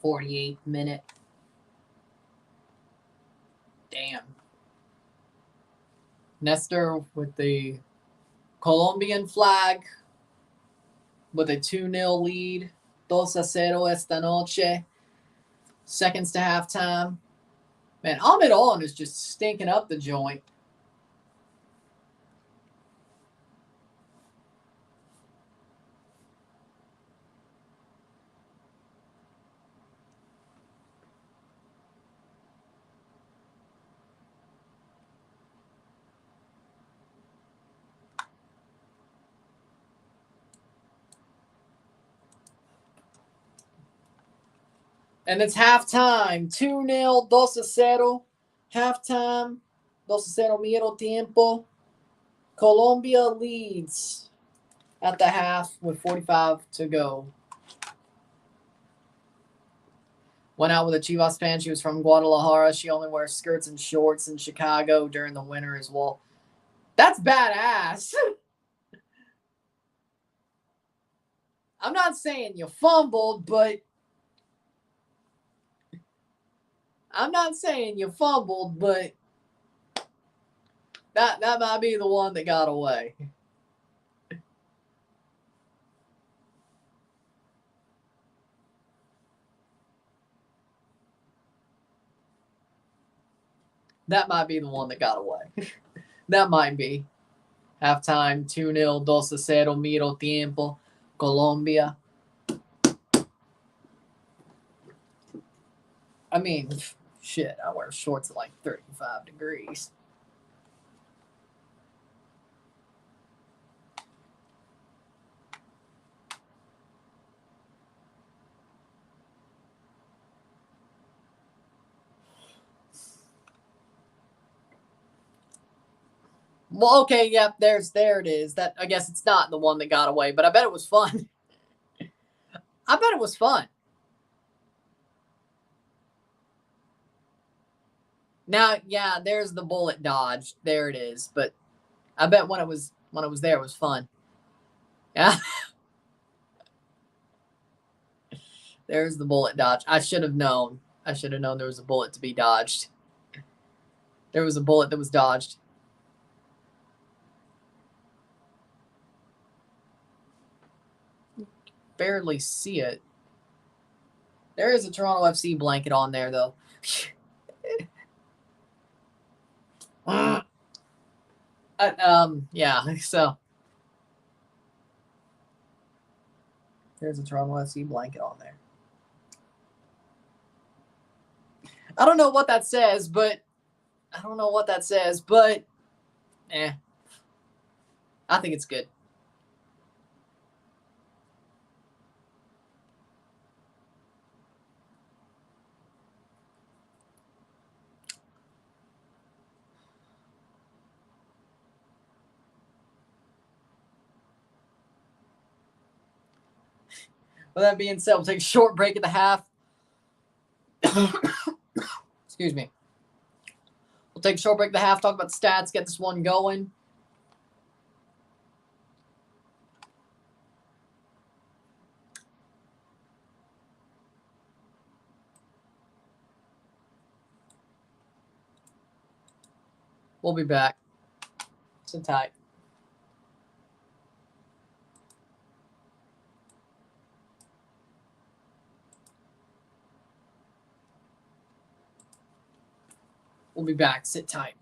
48th minute. Damn. Nestor with the Colombian flag with a 2-0 lead. 2-0 esta noche. Seconds to halftime. Man, Almiron is just stinking up the joint. And it's halftime. 2-0, 2-0. Halftime. 2-0 medio tiempo. Colombia leads at the half with 45 to go. Went out with a Chivas fan. She was from Guadalajara. She only wears skirts and shorts in Chicago during the winter as well. That's badass. I'm not saying you fumbled, but that might be the one that got away. That might be the one that got away. That might be. Halftime, 2-0, 2-0, medio tiempo, Colombia. I mean, shit, I wear shorts at like 35 degrees. Well, okay, yep, there it is. That I guess it's not the one that got away, but I bet it was fun. I bet it was fun. Now, yeah, there's the bullet dodge. There it is. But I bet when it was there, it was fun. Yeah. There's the bullet dodge. I should have known. I should have known there was a bullet to be dodged. There was a bullet that was dodged. Barely see it. There is a Toronto FC blanket on there, though. Yeah, so there's a Toronto FC blanket on there. I don't know what that says, but I think it's good. With that being said, we'll take a short break at the half. Excuse me. We'll take a short break at the half, talk about the stats, get this one going. We'll be back. Sit tight. We'll be back. Sit tight.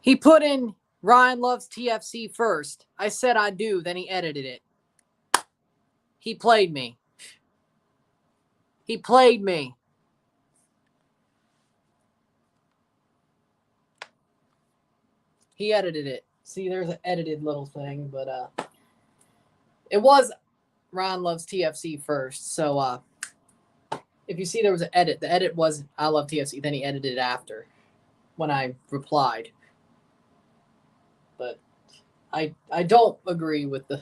He put in Ryan loves TFC first. I said I do, then he edited it. He played me. He played me. He edited it. See, there's an edited little thing, but it was Ryan loves TFC first. So if you see there was an edit, the edit was I love TFC, then he edited it after when I replied. But I don't agree with the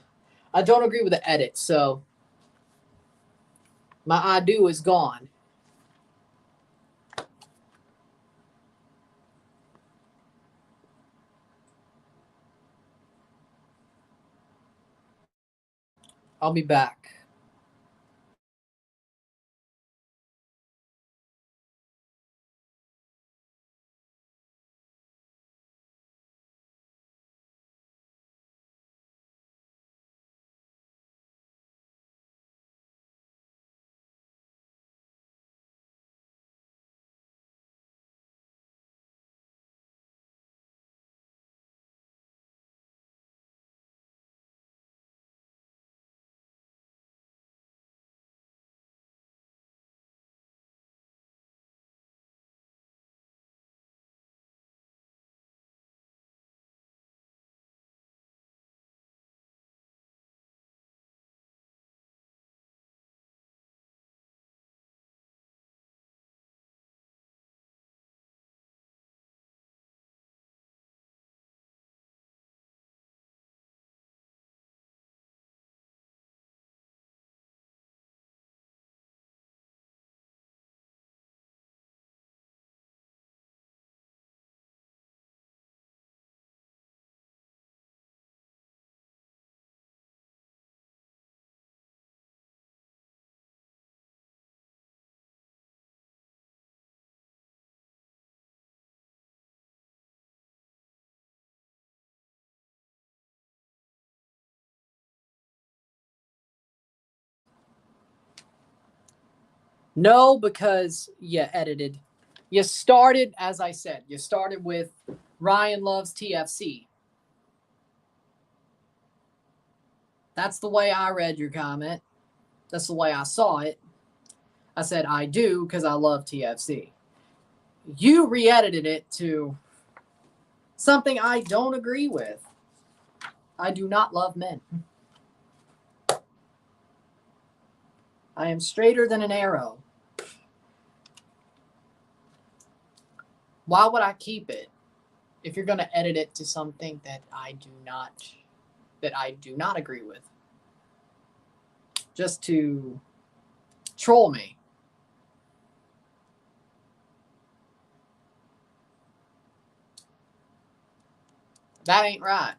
edit, so my I do is gone. I'll be back. No, because you edited. You started, as I said, you started with Ryan loves TFC. That's the way I read your comment. That's the way I saw it. I said I do because I love TFC. You re-edited it to something I don't agree with. I do not love men. I am straighter than an arrow. Why would I keep it if you're going to edit it to something that I do not agree with? Just to troll me. That ain't right.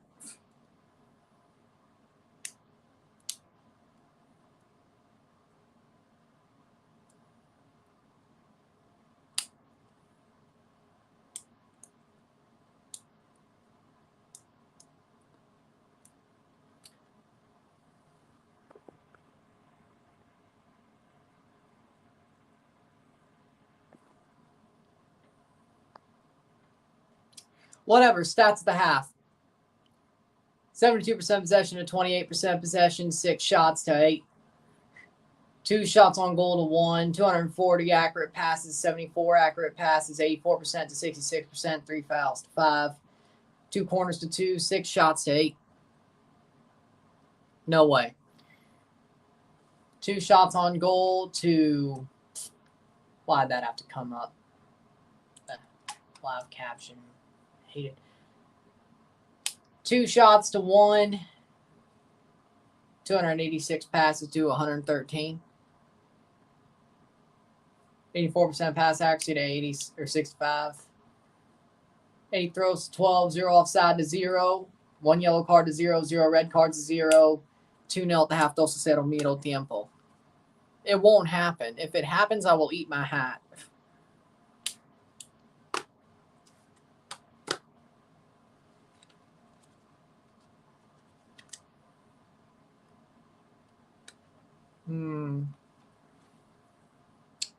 Whatever, stats of the half. 72% possession to 28% possession, 6 shots to 8. 2 shots on goal to 1, 240 accurate passes, 74 accurate passes, 84% to 66%, 3 fouls to 5. 2 corners to 2, 6 shots to 8. No way. 2 shots on goal to... Why'd that have to come up? Live caption. Hate it. 2 shots to 1. 286 passes to 113. 84% pass accuracy to 80 or 65. 8 throws to 12, 0 offside to 0. 1 yellow card to 0, 0 red cards to 0. 2-0 at the half, 2-0 medio tiempo. It won't happen. If it happens, I will eat my hat.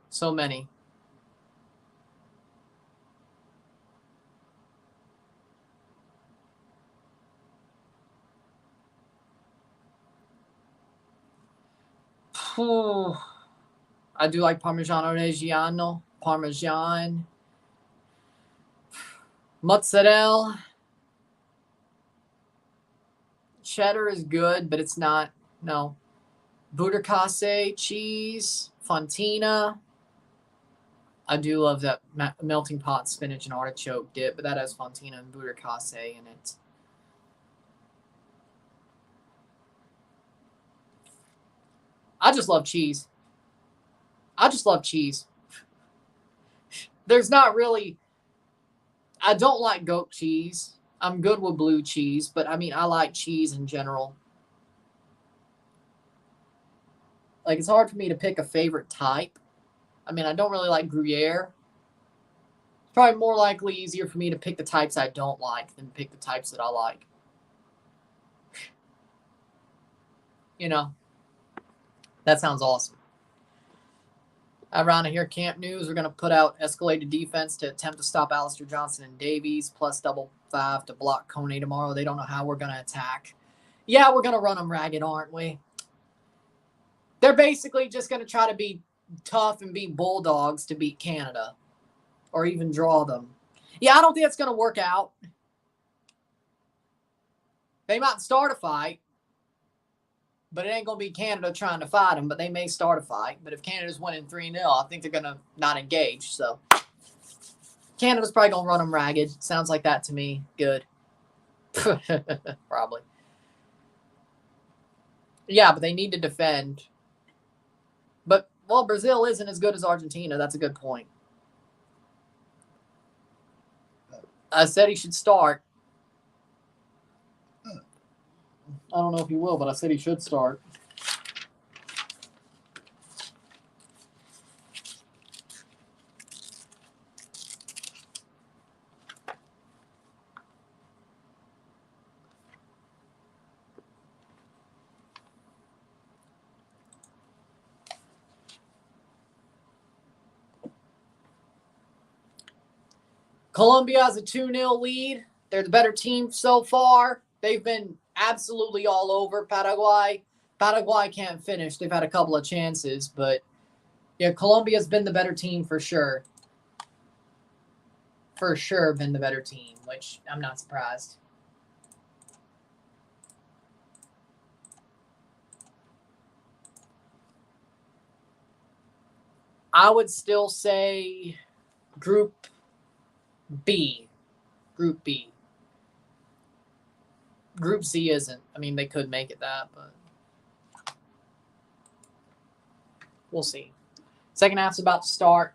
So many. Whew. I do like Parmigiano Reggiano, Parmesan, mozzarella. Cheddar is good, but it's not, no. Buttercasse, cheese, fontina. I do love that melting pot spinach and artichoke dip, but that has fontina and buttercasse in it. I just love cheese. I just love cheese. There's not really, I don't like goat cheese. I'm good with blue cheese, but I mean, I like cheese in general. Like, it's hard for me to pick a favorite type. I mean, I don't really like Gruyere. It's probably more likely easier for me to pick the types I don't like than pick the types that I like. You know, that sounds awesome. Around here, Camp News, we're going to put out escalated defense to attempt to stop Alistair Johnson and Davies, plus +5 to block Coney tomorrow. They don't know how we're going to attack. Yeah, we're going to run them ragged, aren't we? They're basically just going to try to be tough and be bulldogs to beat Canada or even draw them. Yeah, I don't think it's going to work out. They might start a fight, but it ain't going to be Canada trying to fight them, but they may start a fight. But if Canada's winning 3-0, I think they're going to not engage. So Canada's probably going to run them ragged. Sounds like that to me. Good. Probably. Yeah, but they need to defend. But, well, Brazil isn't as good as Argentina. That's a good point. I said he should start. I don't know if he will, but I said he should start. Colombia has a 2-0 lead. They're the better team so far. They've been absolutely all over Paraguay. Paraguay can't finish. They've had a couple of chances, but yeah, Colombia's been the better team for sure. For sure been the better team, which I'm not surprised. I would still say Group B. Group B. Group C isn't. I mean, they could make it that, but we'll see. Second half's about to start.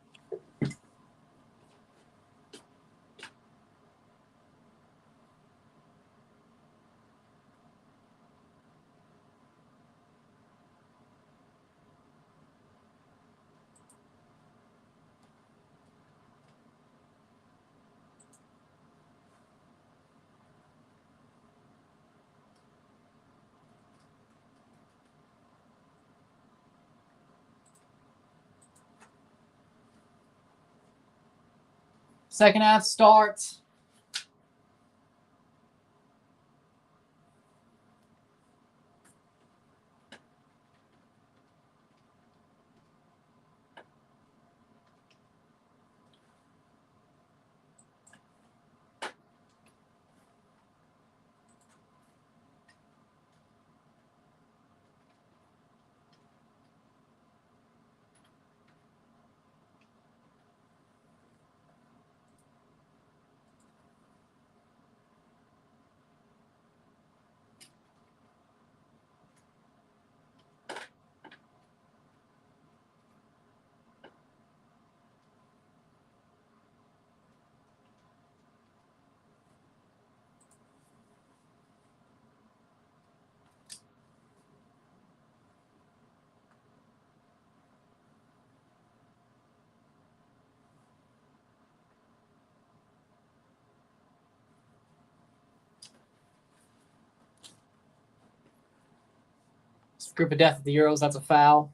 Second half starts. Group of death at the Euros, that's a foul.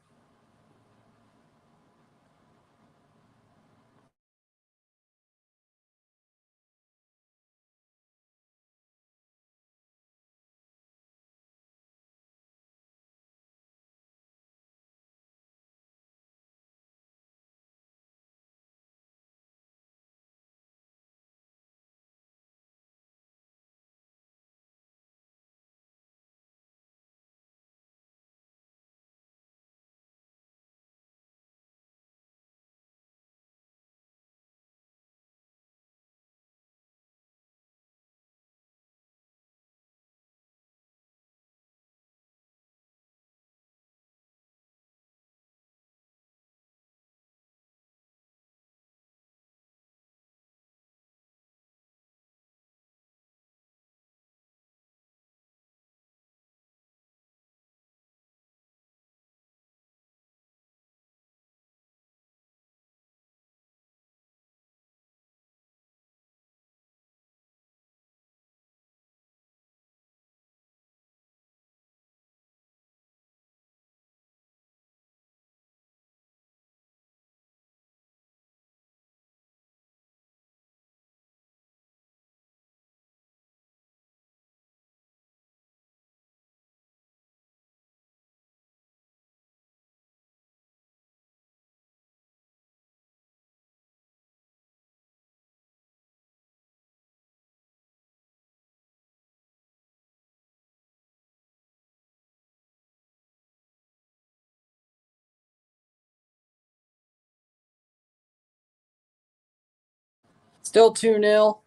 Still 2-0.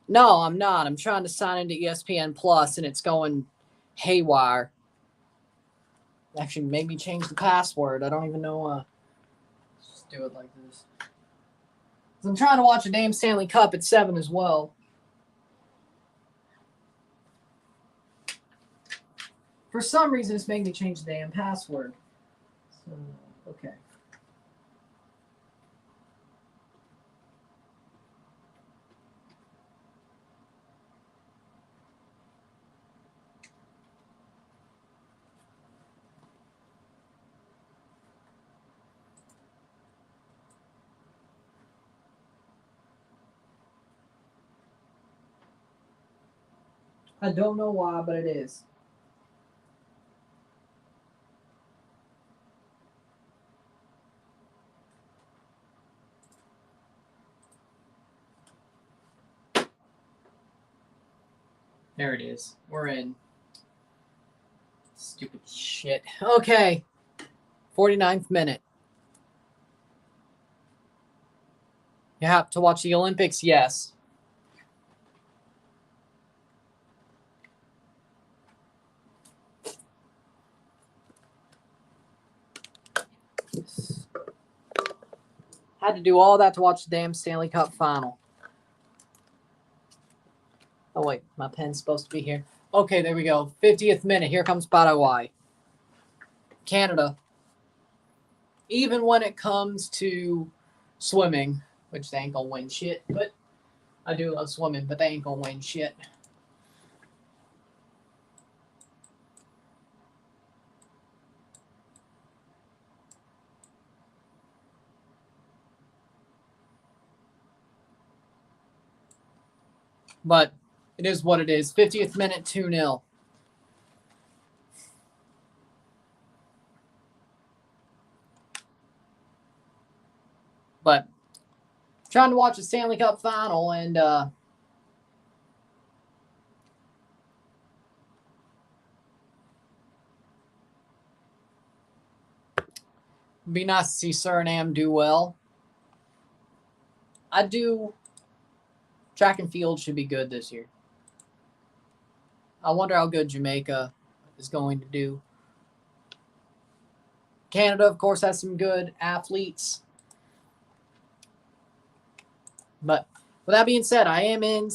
No, I'm not. I'm trying to sign into ESPN Plus, and it's going haywire. Actually, made me change the password. I don't even know. Let's just do it like this. I'm trying to watch a damn Stanley Cup at 7 as well. For some reason, it's making me change the damn password. So, okay. I don't know why, but it is. There it is. We're in. Stupid shit. Okay. 49th minute. You have to watch the Olympics? Yes. Had to do all that to watch the damn Stanley Cup final. Oh, wait. My pen's supposed to be here. Okay, there we go. 50th minute. Here comes Paraguay. Canada. Even when it comes to swimming, which they ain't gonna win shit, but I do love swimming, but they ain't gonna win shit. But it is what it is. 50th minute, 2-0. But trying to watch the Stanley Cup final, and it'd be nice to see Suriname do well. I do. Track and field should be good this year. I wonder how good Jamaica is going to do. Canada, of course, has some good athletes. But with that being said, I am in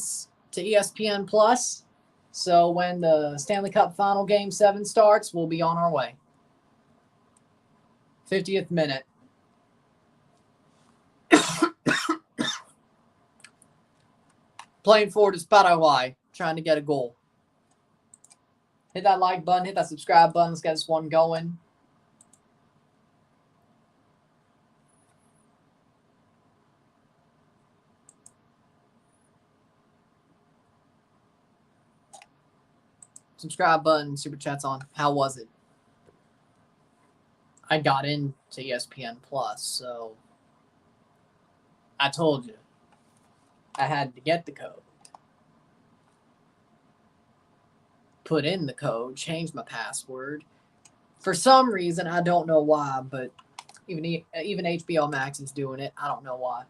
to ESPN Plus. So when the Stanley Cup final game 7 starts, we'll be on our way. 50th minute. Playing forward is Paraguay, trying to get a goal. Hit that like button, hit that subscribe button. Let's get this one going. Subscribe button, super chats on. How was it? I got into ESPN Plus, so I told you I had to get the code. Put in the code, change my password. For some reason, I don't know why, but even HBO Max is doing it. I don't know why.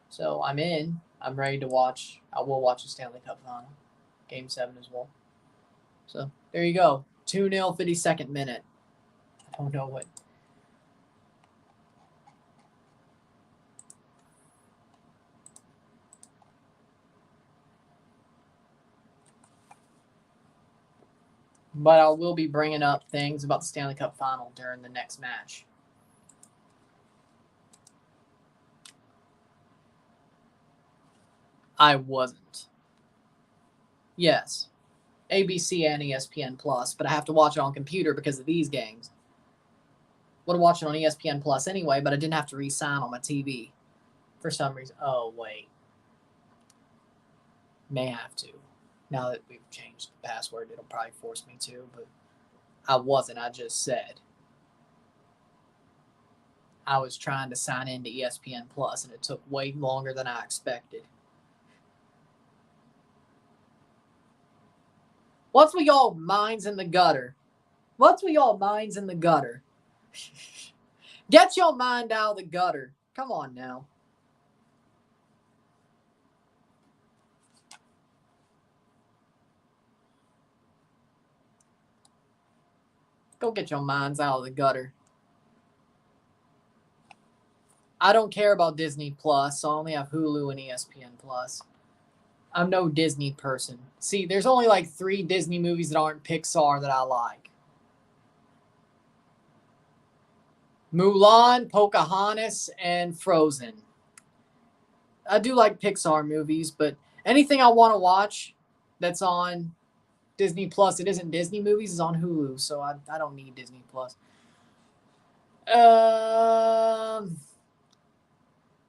So I'm in. I'm ready to watch. I will watch the Stanley Cup final. Game 7 as well. So there you go. 2-0, 52nd minute. I don't know what. But I will be bringing up things about the Stanley Cup final during the next match. I wasn't. Yes. ABC and ESPN Plus, but I have to watch it on computer because of these games. Would have watched it on ESPN Plus anyway, but I didn't have to re-sign on my TV for some reason. Oh, wait. May have to. Now that we've changed the password, it'll probably force me to, but I wasn't. I just said. I was trying to sign into ESPN Plus, and it took way longer than I expected. What's with y'all minds in the gutter? What's with y'all minds in the gutter? Get your mind out of the gutter. Come on now. Go get your minds out of the gutter. I don't care about Disney Plus, so I only have Hulu and ESPN Plus. I'm no Disney person. See, there's only like 3 Disney movies that aren't Pixar that I like. Mulan, Pocahontas, and Frozen. I do like Pixar movies, but anything I want to watch that's on Disney Plus, it isn't Disney movies, is on Hulu, so I don't need Disney Plus.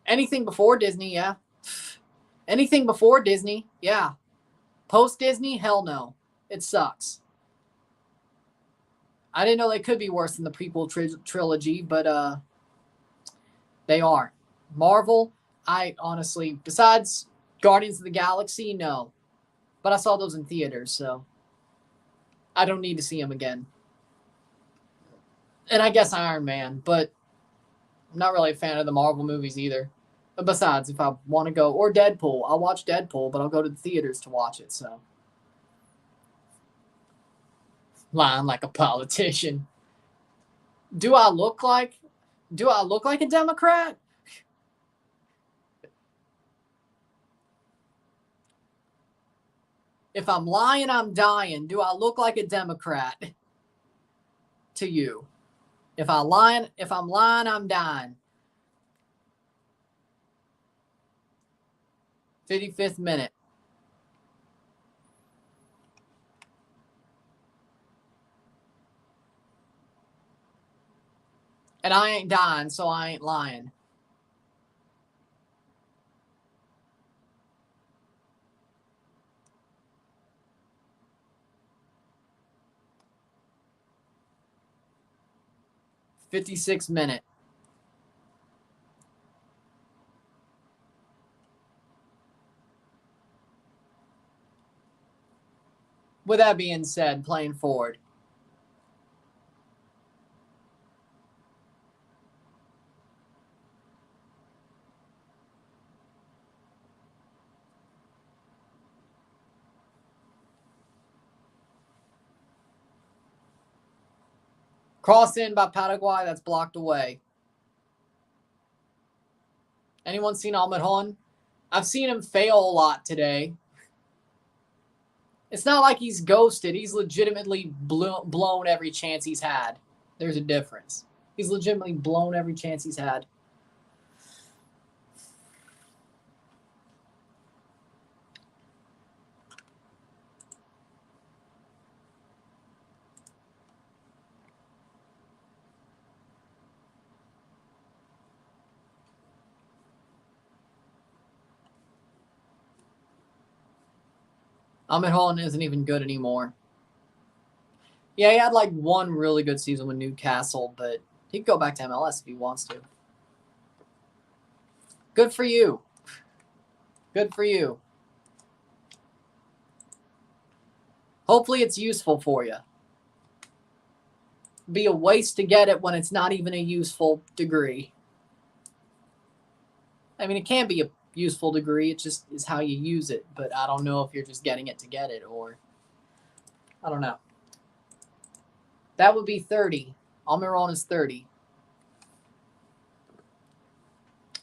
Anything before Disney, yeah. Anything before Disney, yeah. Post Disney, hell no. It sucks. I didn't know they could be worse than the prequel trilogy, but they are. Marvel, I honestly, besides Guardians of the Galaxy, no. But I saw those in theaters, so I don't need to see them again. And I guess Iron Man, but I'm not really a fan of the Marvel movies either. But besides, if I want to go, or Deadpool, I'll watch Deadpool, but I'll go to the theaters to watch it, so. Lying like a politician. Do I look like a Democrat? If I'm lying, I'm dying. Do I look like a Democrat to you? If I'm lying, I'm dying. 55th minute. And I ain't dying, so I ain't lying. '56 minute. With that being said, playing forward. Cross in by Paraguay, that's blocked away. Anyone seen Ahmed Hon? I've seen him fail a lot today. It's not like he's ghosted. He's legitimately blown every chance he's had. There's a difference. He's legitimately blown every chance he's had. Ahmed Hon isn't even good anymore. Yeah, he had like one really good season with Newcastle, but he could go back to MLS if he wants to. Good for you. Good for you. Hopefully it's useful for you. Be a waste to get it when it's not even a useful degree. I mean, it can be a useful degree. It just is how you use it. But I don't know if you're just getting it to get it or I don't know. That would be 30. Almiron is 30.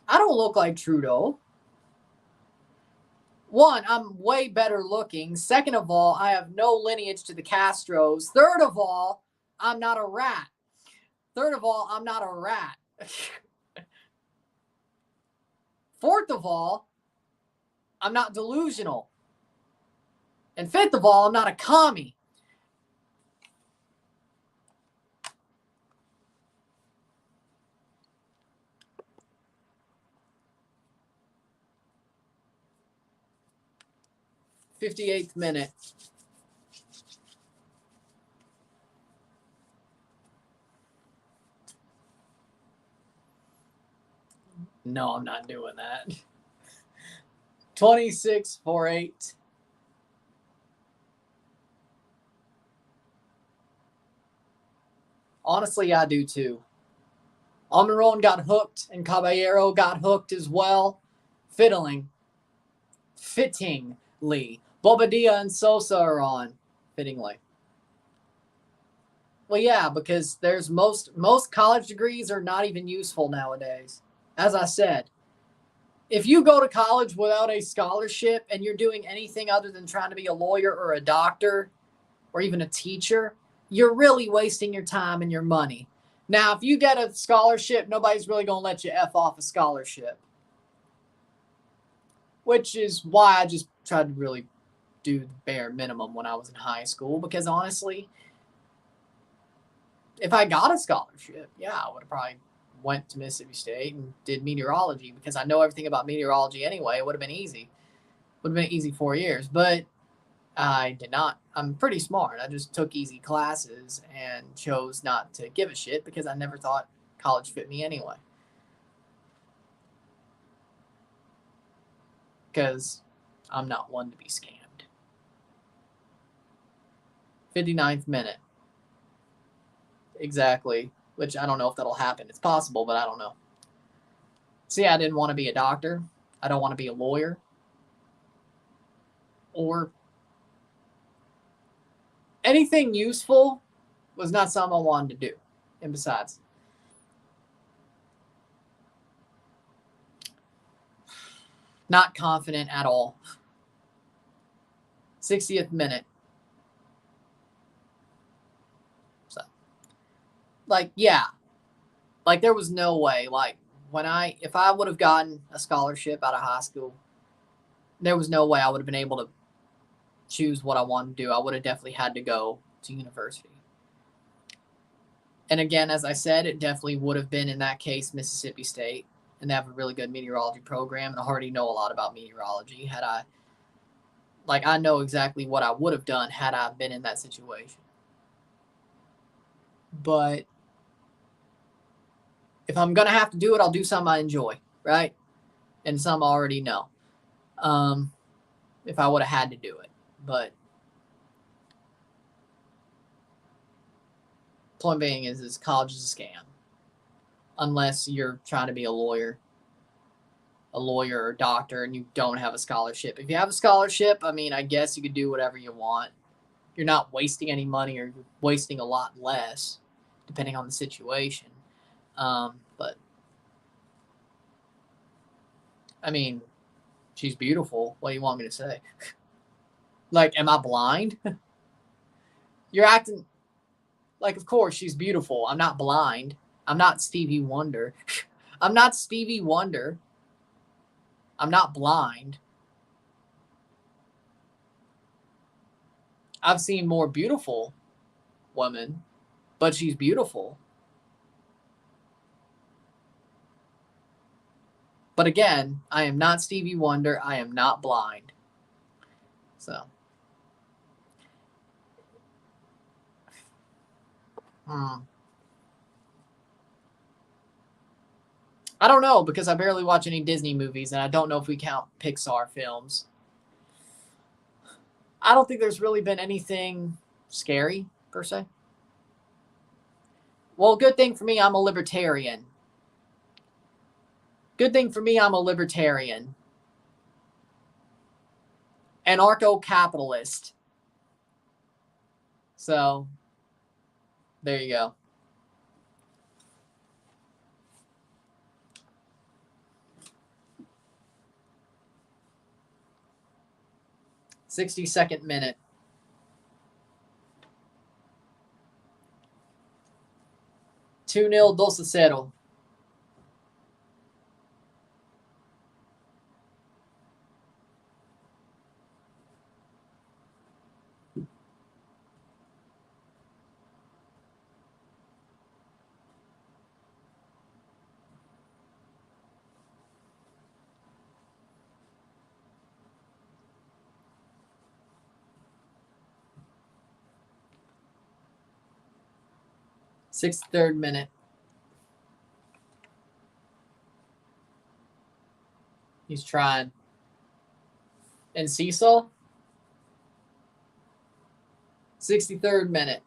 I don't look like Trudeau. One, I'm way better looking. Second of all, I have no lineage to the Castros. Third of all, I'm not a rat. Fourth of all, I'm not delusional. And fifth of all, I'm not a commie. '58th minute. No, I'm not doing that. 26-8. Honestly, I do too. Almiron got hooked, and Caballero got hooked as well. Fittingly. Bobadilla and Sosa are on. Fittingly. Well, yeah, because there's most college degrees are not even useful nowadays. As I said, if you go to college without a scholarship and you're doing anything other than trying to be a lawyer or a doctor or even a teacher, you're really wasting your time and your money. Now, if you get a scholarship, nobody's really going to let you F off a scholarship. Which is why I just tried to really do the bare minimum when I was in high school. Because honestly, if I got a scholarship, yeah, I would have probably went to Mississippi State and did meteorology because I know everything about meteorology anyway. It would have been easy. Would have been easy 4 years. But I did not. I'm pretty smart. I just took easy classes and chose not to give a shit because I never thought college fit me anyway. Because I'm not one to be scammed. 59th minute. Exactly. Which I don't know if that'll happen. It's possible, but I don't know. See, I didn't want to be a doctor. I don't want to be a lawyer. Or anything useful was not something I wanted to do. And besides, not confident at all. 60th minute. So, yeah. There was no way. If I would have gotten a scholarship out of high school, there was no way I would have been able to choose what I wanted to do. I would have definitely had to go to university. And again, as I said, it definitely would have been, in that case, Mississippi State. And they have a really good meteorology program. And I already know a lot about meteorology. I know exactly what I would have done had I been in that situation. But if I'm going to have to do it, I'll do something I enjoy, right? And some I already know. If I would have had to do it. But point being is college is a scam. Unless you're trying to be a lawyer or doctor, and you don't have a scholarship. If you have a scholarship, I mean, I guess you could do whatever you want. You're not wasting any money, or you're wasting a lot less, depending on the situation. But, I mean, she's beautiful. What do you want me to say? Am I blind? You're acting of course, she's beautiful. I'm not blind. I'm not Stevie Wonder. I'm not Stevie Wonder. I'm not blind. I've seen more beautiful women, but she's beautiful. But again, I am not Stevie Wonder. I am not blind. So. I don't know, because I barely watch any Disney movies, and I don't know if we count Pixar films. I don't think there's really been anything scary, per se. Well, good thing for me, I'm a libertarian. Anarcho-capitalist. So, there you go. .62 minute. 2-0, 2-0. .63 minute. He's trying. And Cecil? 63rd minute.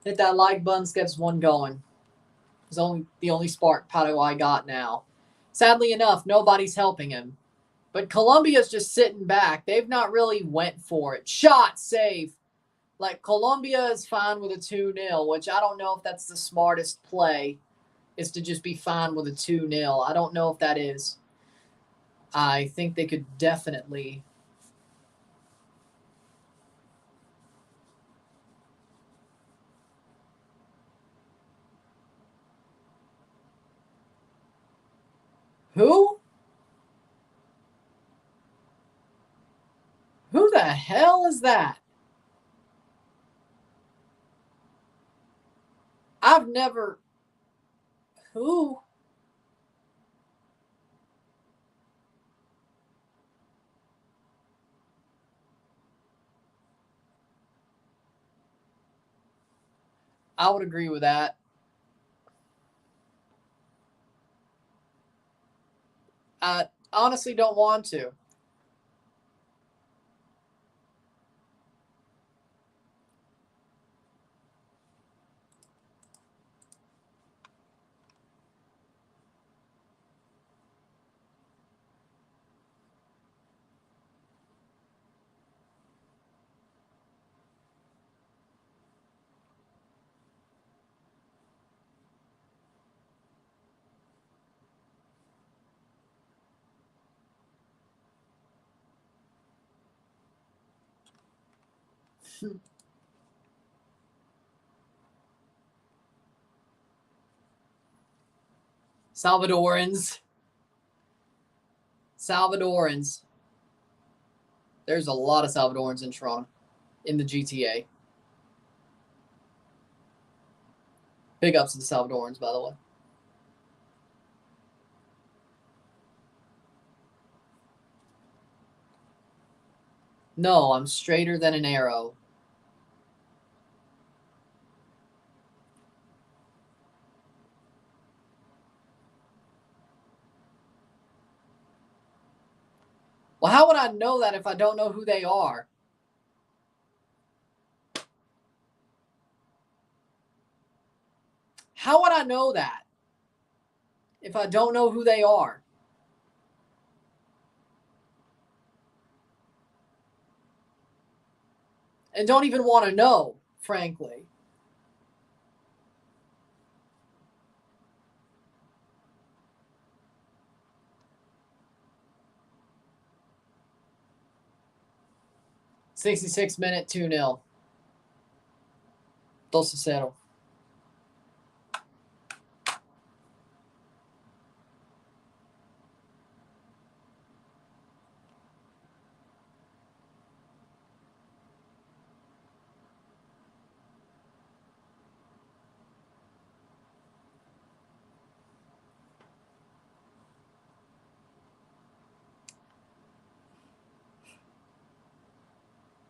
Hit that like button, gets one going. It's only the only spark Paraguay got now. Sadly enough, nobody's helping him. But Colombia's just sitting back. They've not really went for it. Shot, save. Like, Colombia is fine with a 2-0, which I don't know if that's the smartest play, is to just be fine with a 2-0. I don't know if that is. I think they could definitely... Who? Who the hell is that? I've never... Who? I would agree with that. I honestly don't want to. Salvadorans. There's a lot of Salvadorans in Toronto, in the GTA. Big ups to the Salvadorans, by the way. No, I'm straighter than an arrow. Well, how would I know that if I don't know who they are? How would I know that if I don't know who they are? And don't even want to know, frankly. '66-minute 2-0. 2-0.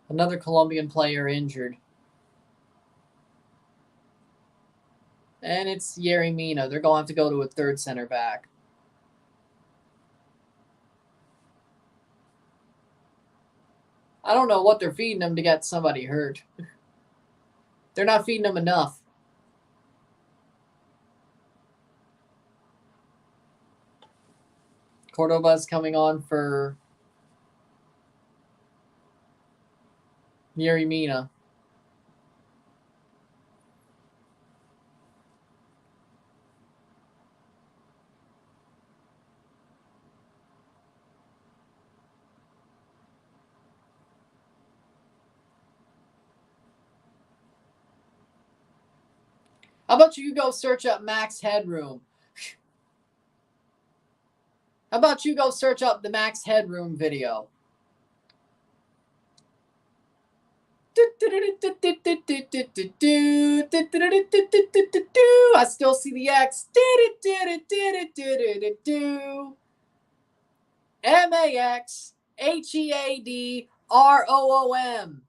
Another Colombian player injured. And it's Yerry Mina. They're going to have to go to a third center back. I don't know what they're feeding them to get somebody hurt. They're not feeding them enough. Cordoba's coming on for Yerry Mina. How about you go search up Max Headroom? How about you go search up the Max Headroom video? I still see the X. MAXHEADROOM.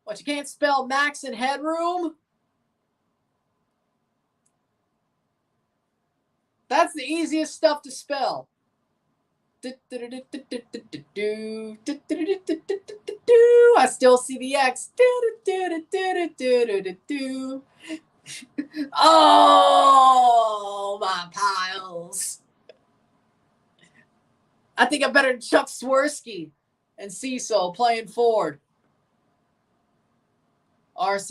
What, you can't spell Max and Headroom? That's the easiest stuff to spell. I still see the X. Oh, my piles. I think I better Chuck Swirsky and Cecil playing forward. Arce.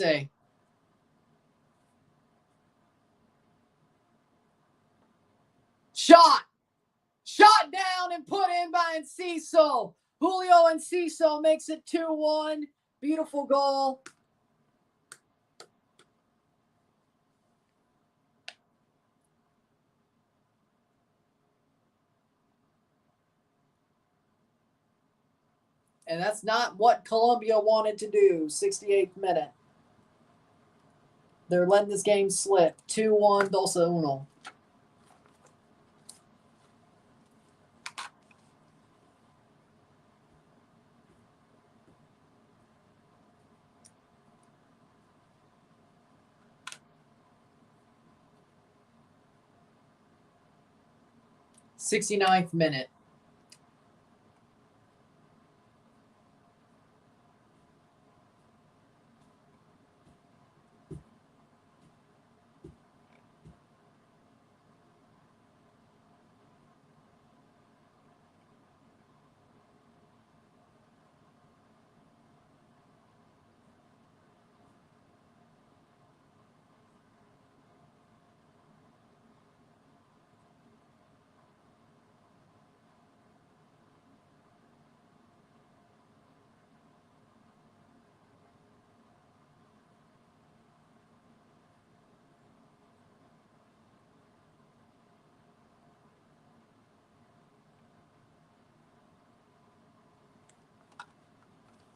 Shot down and put in by Enciso. Julio Enciso makes it 2-1. Beautiful goal. And that's not what Colombia wanted to do. 68th minute. They're letting this game slip. 2-1, 2-1. '69th minute.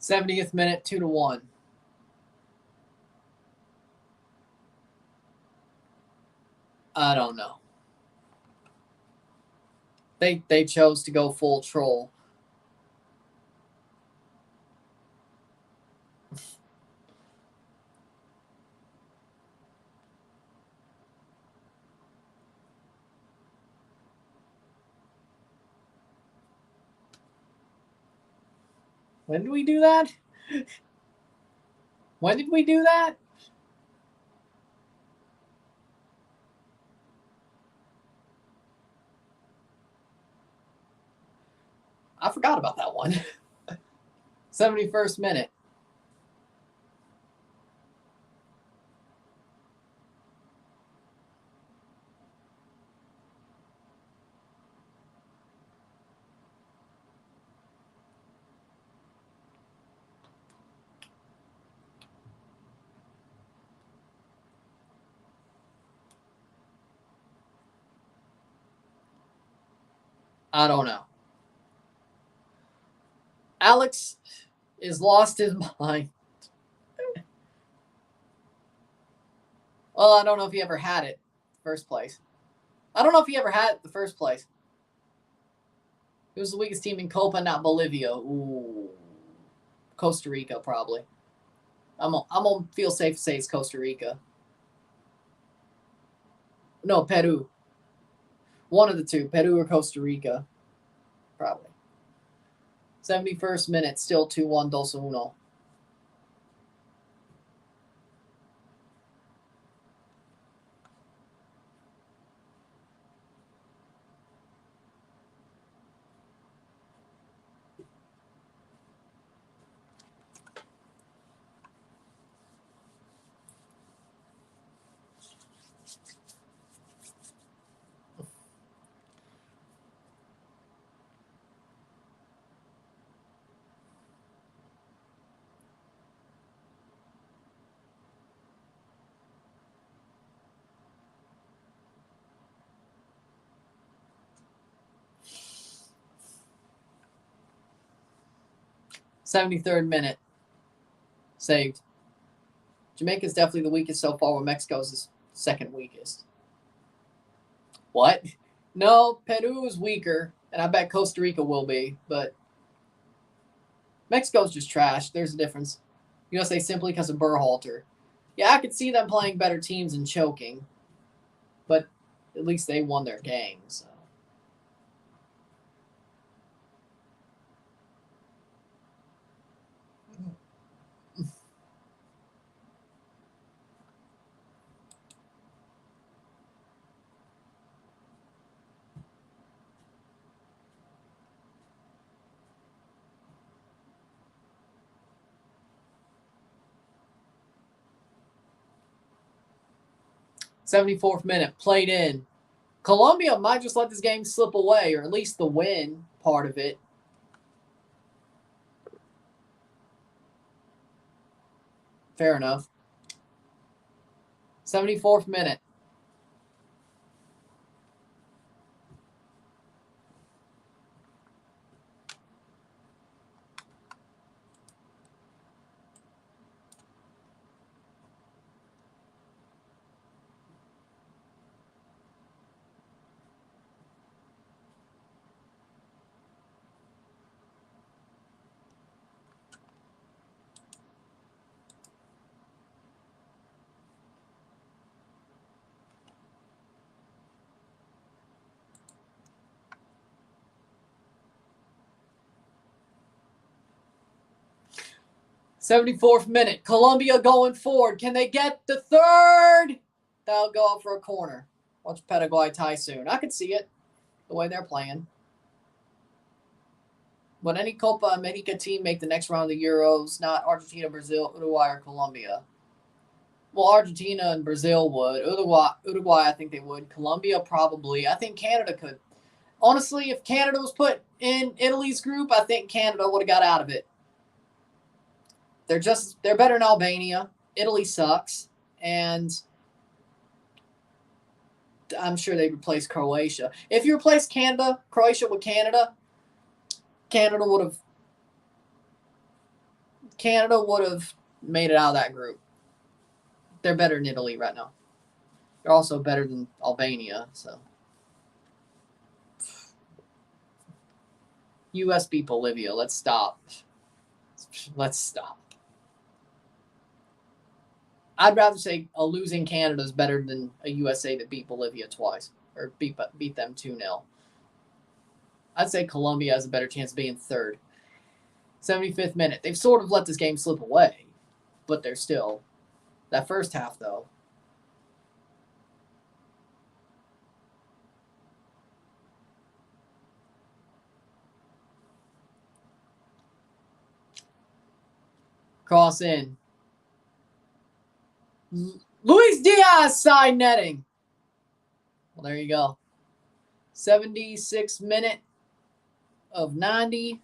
'70th minute, 2-1. I don't know. They chose to go full troll. When did we do that? When did we do that? I forgot about that one. 71st minute. I don't know. Alex is lost his mind. Well, I don't know if he ever had it in the first place. I don't know if he ever had it in the first place. It was the weakest team in Copa, not Bolivia. Ooh. Costa Rica, probably. I'm gonna feel safe to say it's Costa Rica. No, Peru. One of the two, Peru or Costa Rica. Probably. 71st minute, still 2-1, 2-1. '73rd minute. Saved. Jamaica's definitely the weakest so far, when Mexico's the second weakest. What? No, Peru is weaker, and I bet Costa Rica will be, but Mexico's just trash. There's a difference. USA simply because of Berhalter. Yeah, I could see them playing better teams and choking, but at least they won their game. So. 74th minute, played in. Colombia might just let this game slip away, or at least the win part of it. Fair enough. 74th minute. '74th minute. Colombia going forward. Can they get the third? That'll go up for a corner. Watch Paraguay tie soon. I can see it, the way they're playing. Would any Copa America team make the next round of the Euros? Not Argentina, Brazil, Uruguay, or Colombia. Well, Argentina and Brazil would. Uruguay, I think they would. Colombia, probably. I think Canada could. Honestly, if Canada was put in Italy's group, I think Canada would have got out of it. They're better than Albania. Italy sucks. And I'm sure they replace Croatia. If you replace Croatia with Canada would have made it out of that group. They're better than Italy right now. They're also better than Albania, so. US beat Bolivia. Let's stop. Let's stop. I'd rather say a losing Canada is better than a USA that beat Bolivia twice, or beat them 2-0. I'd say Colombia has a better chance of being third. 75th minute. They've sort of let this game slip away, but they're still. That first half, though. Cross in. Luis Diaz side netting. Well, there you go. 76th minute of 90.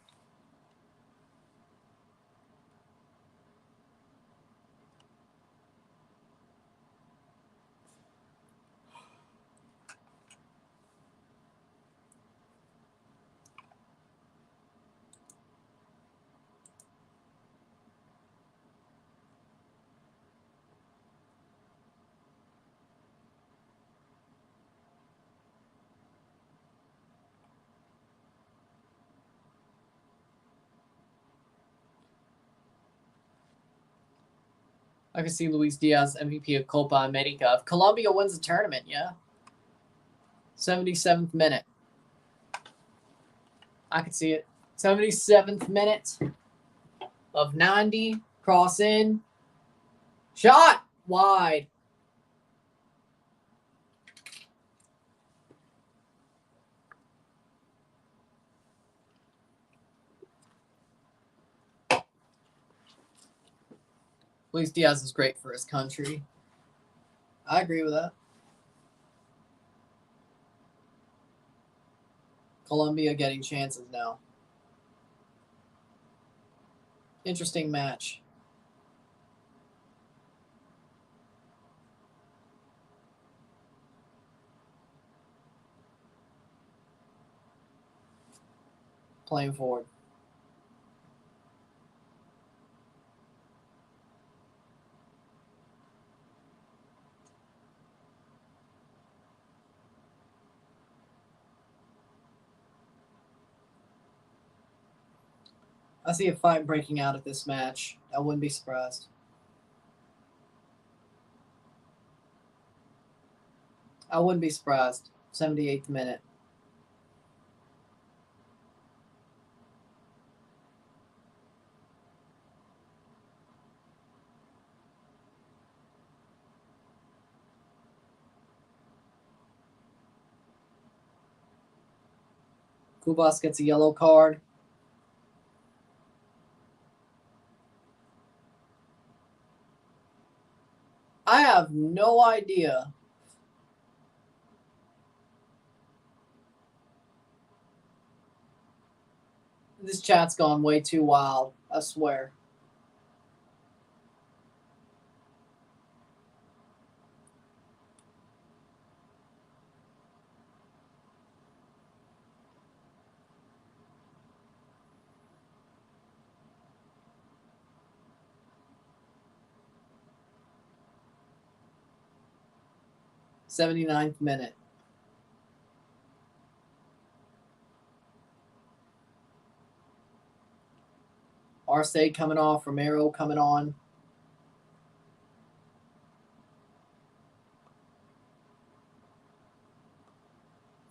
I can see Luis Diaz, MVP of Copa America. If Colombia wins the tournament, yeah. 77th minute. I can see it. 77th minute of 90. Cross in. Shot! Wide. Luis Diaz is great for his country. I agree with that. Colombia getting chances now. Interesting match. Playing forward. I see a fight breaking out at this match. I wouldn't be surprised. I wouldn't be surprised. 78th minute. Kubas gets a yellow card. I have no idea This chat's gone way too wild, I swear. '79th minute. Arce coming off, Romero coming on.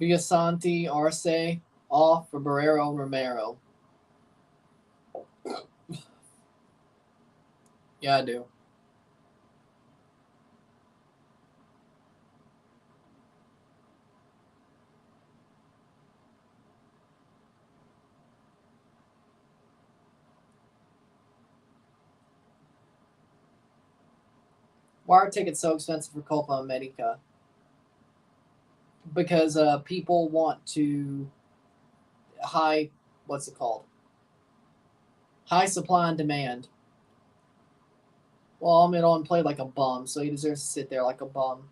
Villasanti, Arce off for Barrero, Romero. Yeah, I do. Why are tickets so expensive for Copa America? Because people want to what's it called? High supply and demand. Well, Almiron played like a bum, so he deserves to sit there like a bum.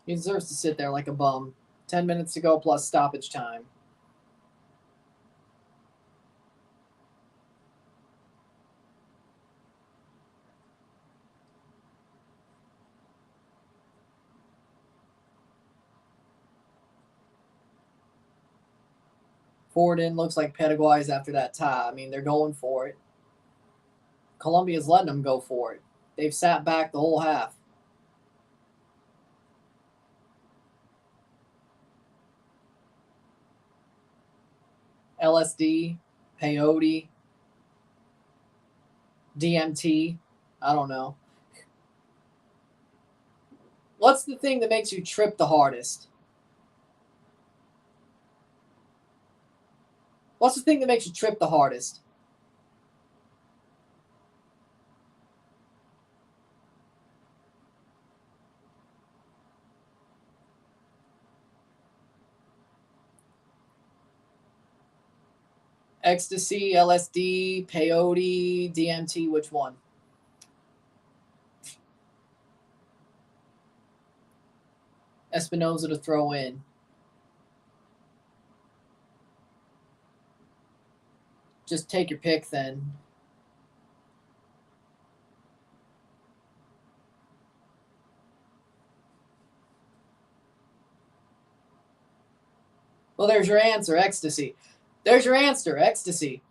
He deserves to sit there like a bum. 10 minutes to go plus stoppage time. Forward in looks like Paraguay's after that tie. I mean, they're going for it. Colombia's letting them go for it. They've sat back the whole half. LSD, peyote, DMT. I don't know. What's the thing that makes you trip the hardest? What's the thing that makes you trip the hardest? Ecstasy, LSD, peyote, DMT, which one? Espinoza to throw in. Just take your pick then. Well, there's your answer, ecstasy. There's your answer, ecstasy.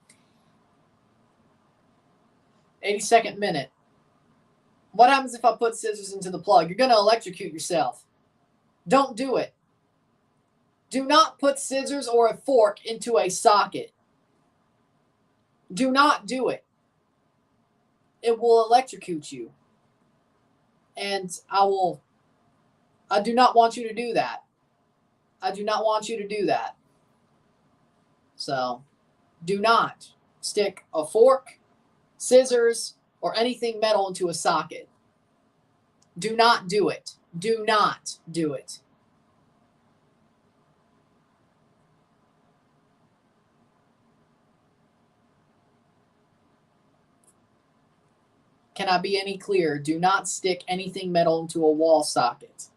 82nd minute. What happens if I put scissors into the plug? You're going to electrocute yourself. Don't do it. Do not put scissors or a fork into a socket. Do not do it. It will electrocute you. And I do not want you to do that. I do not want you to do that. So, do not stick a fork, scissors, or anything metal into a socket. Do not do it. Do not do it. Can I be any clearer? Do not stick anything metal into a wall socket.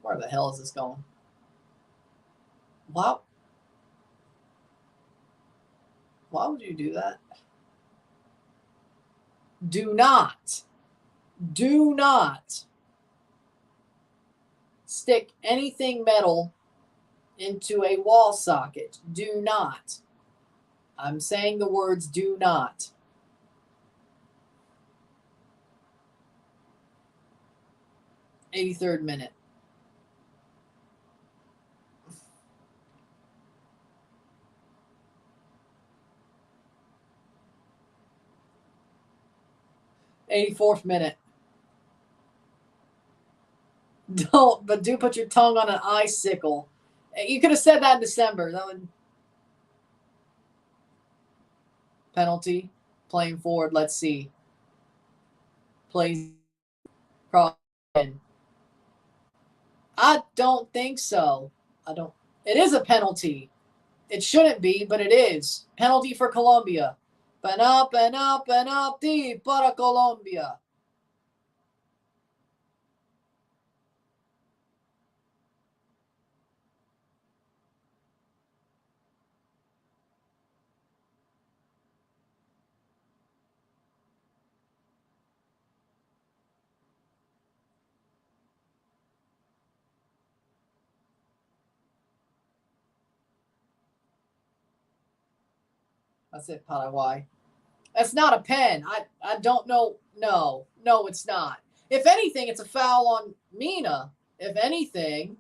Where the hell is this going? Wow. Why would you do that? Do not stick anything metal into a wall socket. Do not. I'm saying the words do not. '83rd minute. '84th minute. Don't, but do put your tongue on an icicle You could have said that in December. That would penalty. Playing forward. Let's see. Plays cross. I don't think so. I don't. It is a penalty. It shouldn't be, but it is. Penalty for Colombia. Penalty para Colombia. That's it, Paraguay. That's not a pen. I don't know. No, it's not. If anything, it's a foul on Mina. If anything.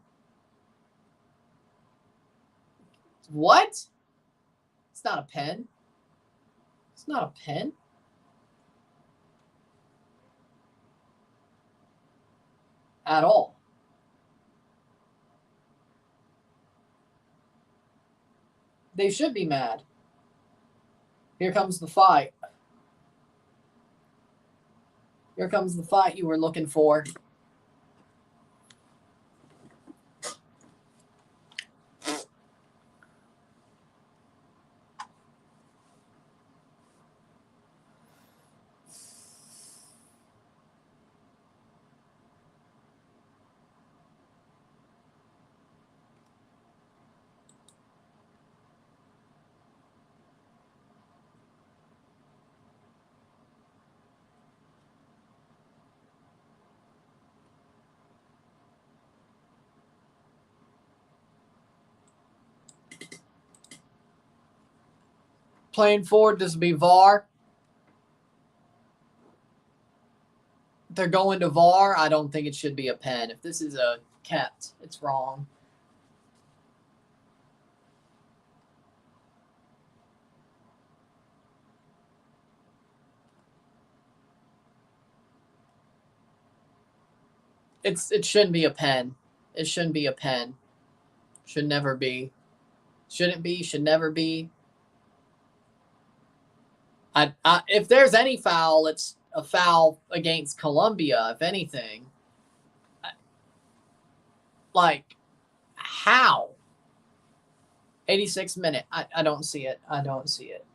What? It's not a pen. It's not a pen. At all. They should be mad. Here comes the fight. Here comes the fight you were looking for. Playing forward, this will be VAR. They're going to VAR. I don't think it should be a pen. If this is a kept, it's wrong. It shouldn't be a pen. It shouldn't be a pen. Should never be. Shouldn't be. Should never be. If there's any foul, it's a foul against Colombia, if anything. Like, how? 86th minute. I don't see it. I don't see it.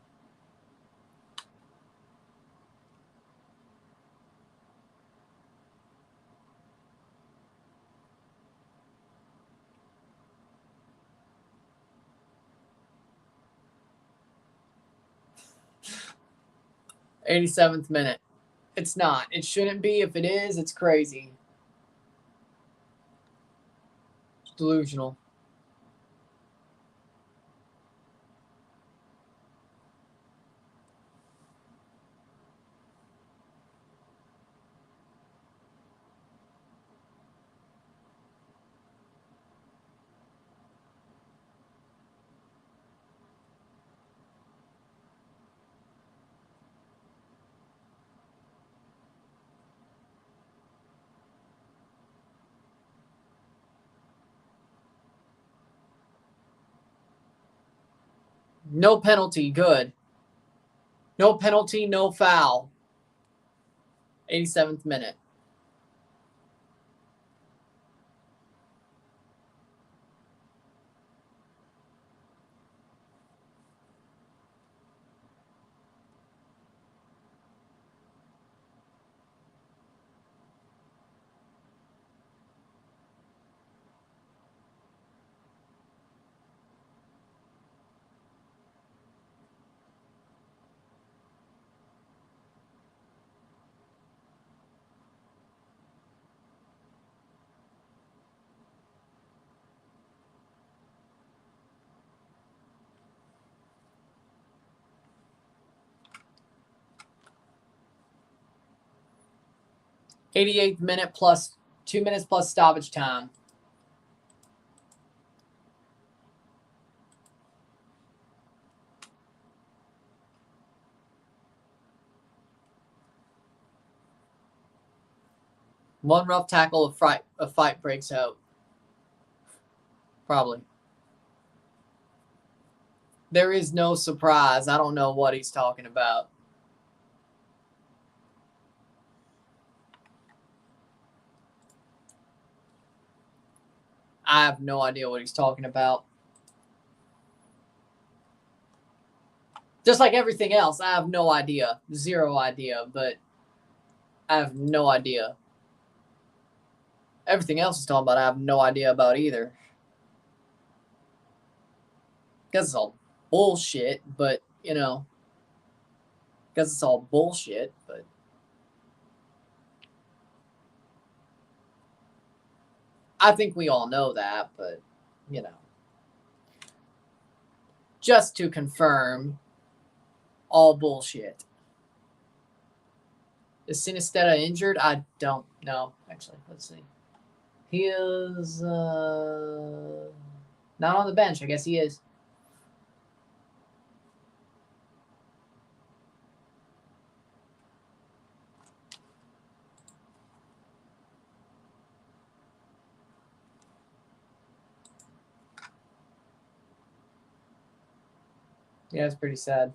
'87th minute. It's not. It shouldn't be. If it is, it's crazy. It's delusional. No penalty. Good. No penalty, no foul. 87th minute. '88th minute plus 2 minutes plus stoppage time. One rough tackle, a fight breaks out. Probably. There is no surprise. I don't know what he's talking about. I have no idea what he's talking about. Just like everything else, I have no idea. Zero idea, but I have no idea. Everything else he's talking about, I have no idea about either. Because it's all bullshit, but, you know. Because it's all bullshit, but. I think we all know that, but, you know. Just to confirm, all bullshit. Is Sinistera injured? I don't know. Actually, let's see. He is not on the bench. I guess he is. Yeah, it's pretty sad.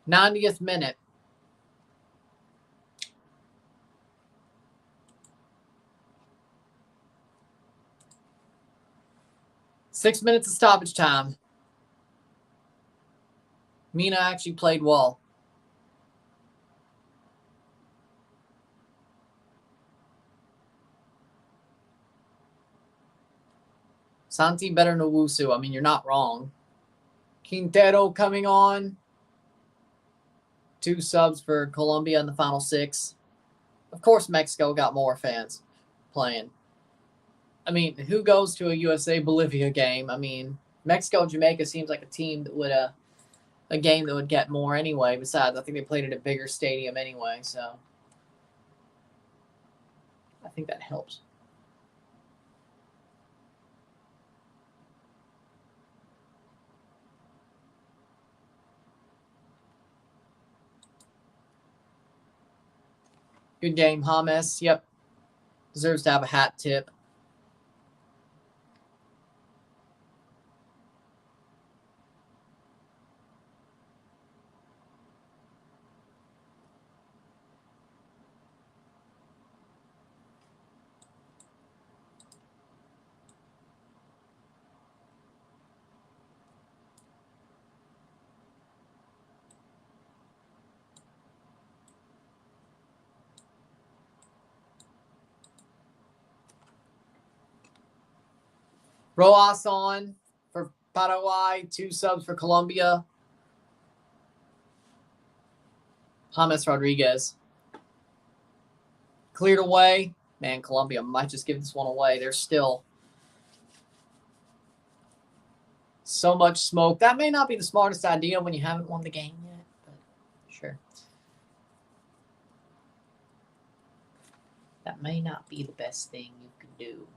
'90th minute. Six minutes of stoppage time. Mina actually played well. Santi better than Owusu. I mean, you're not wrong. Quintero coming on. 2 subs for Colombia in the final 6. Of course, Mexico got more fans playing. I mean, who goes to a USA-Bolivia game? I mean, Mexico-Jamaica seems like a team that would a game that would get more anyway. Besides, I think they played at a bigger stadium anyway, so I think that helps. Good game, James. Yep. Deserves to have a hat tip. Rojas on for Paraguay. 2 subs for Colombia. James Rodriguez. Cleared away. Man, Colombia might just give this one away. There's still so much smoke. That may not be the smartest idea when you haven't won the game yet, but sure. That may not be the best thing you can do.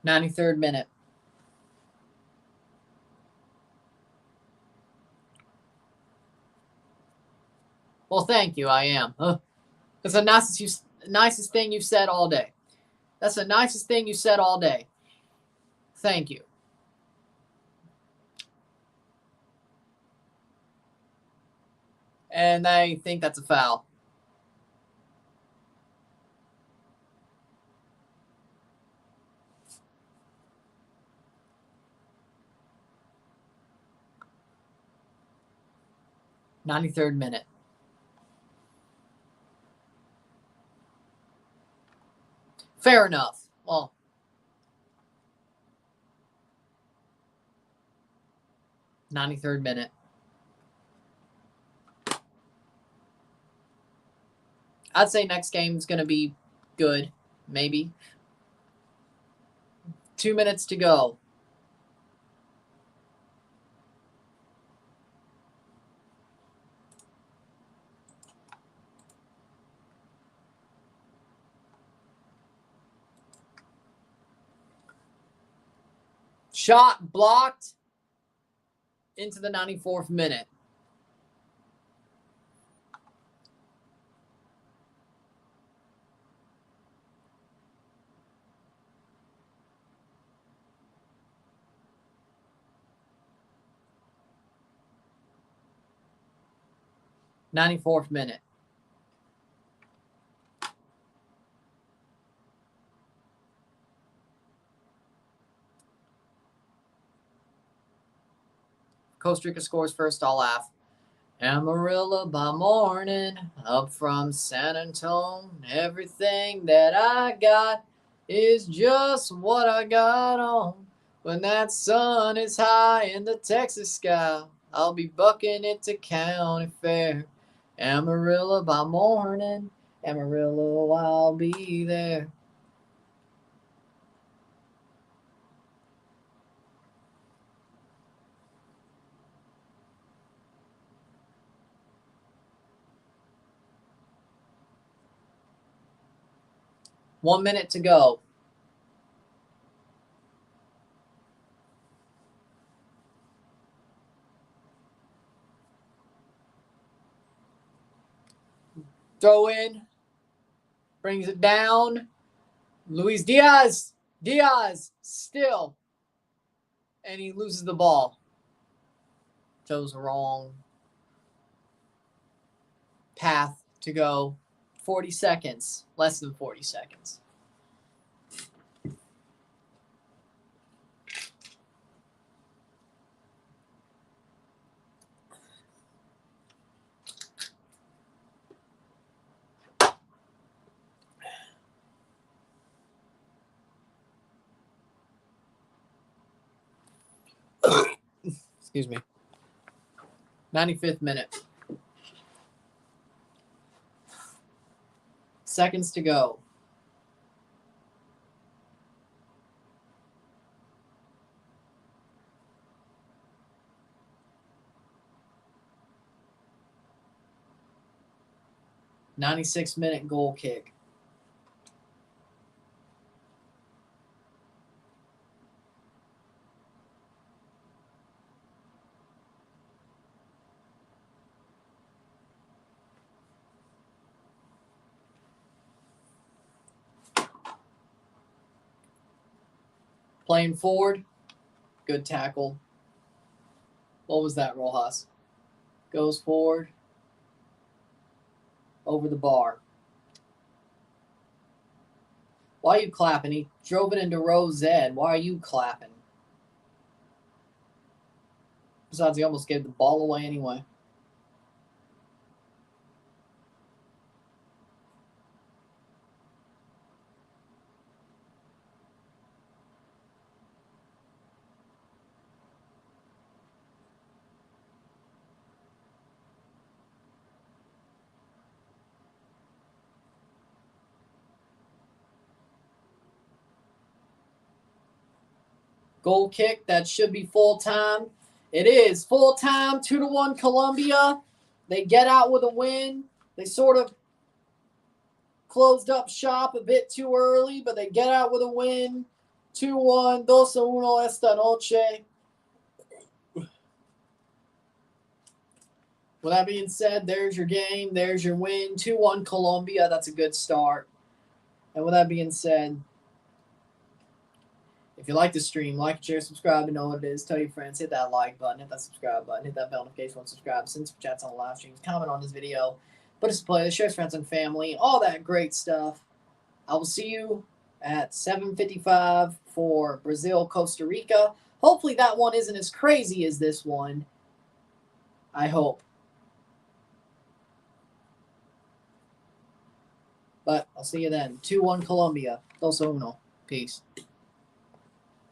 '93rd minute. Well, thank you. I am. That's the nicest thing you've said all day. That's the nicest thing you said all day. Thank you. And I think that's a foul. '93rd minute. Fair enough. Well, '93rd minute. I'd say next game is going to be good. Maybe. 2 minutes to go. Shot blocked into the 94th minute. '94th minute. Costa Rica scores first, I'll laugh. Amarillo by morning, up from San Antonio. Everything that I got is just what I got on. When that sun is high in the Texas sky, I'll be bucking it to county fair. Amarillo by morning, Amarillo, I'll be there. One minute to go. Throw in. Brings it down. Luis Diaz. Diaz still. And he loses the ball. Chose the wrong path to go. 40 seconds. Less than 40 seconds. Excuse me. 95th minute. Seconds to go. '96-minute goal kick. Playing forward. Good tackle. What was that, Rojas? Goes forward. Over the bar. Why are you clapping? He drove it into row Z. Why are you clapping? Besides, he almost gave the ball away anyway. Goal kick, that should be full time. It is full time, 2-1 Colombia. They get out with a win. They sort of closed up shop a bit too early, but they get out with a win. 2-1, 2-1 esta noche. With that being said, there's your game. There's your win. 2-1 Colombia. That's a good start. And with that being said, if you like the stream, like, share, subscribe, you know what it is. Tell your friends, hit that like button, hit that subscribe button, hit that bell notification when subscribe, send some chats on the live streams, comment on this video, put us a playlist, share with friends and family, all that great stuff. I will see you at 7:55 for Brazil, Costa Rica. Hopefully that one isn't as crazy as this one. I hope. But I'll see you then. 2-1 Colombia. 2-1. Peace.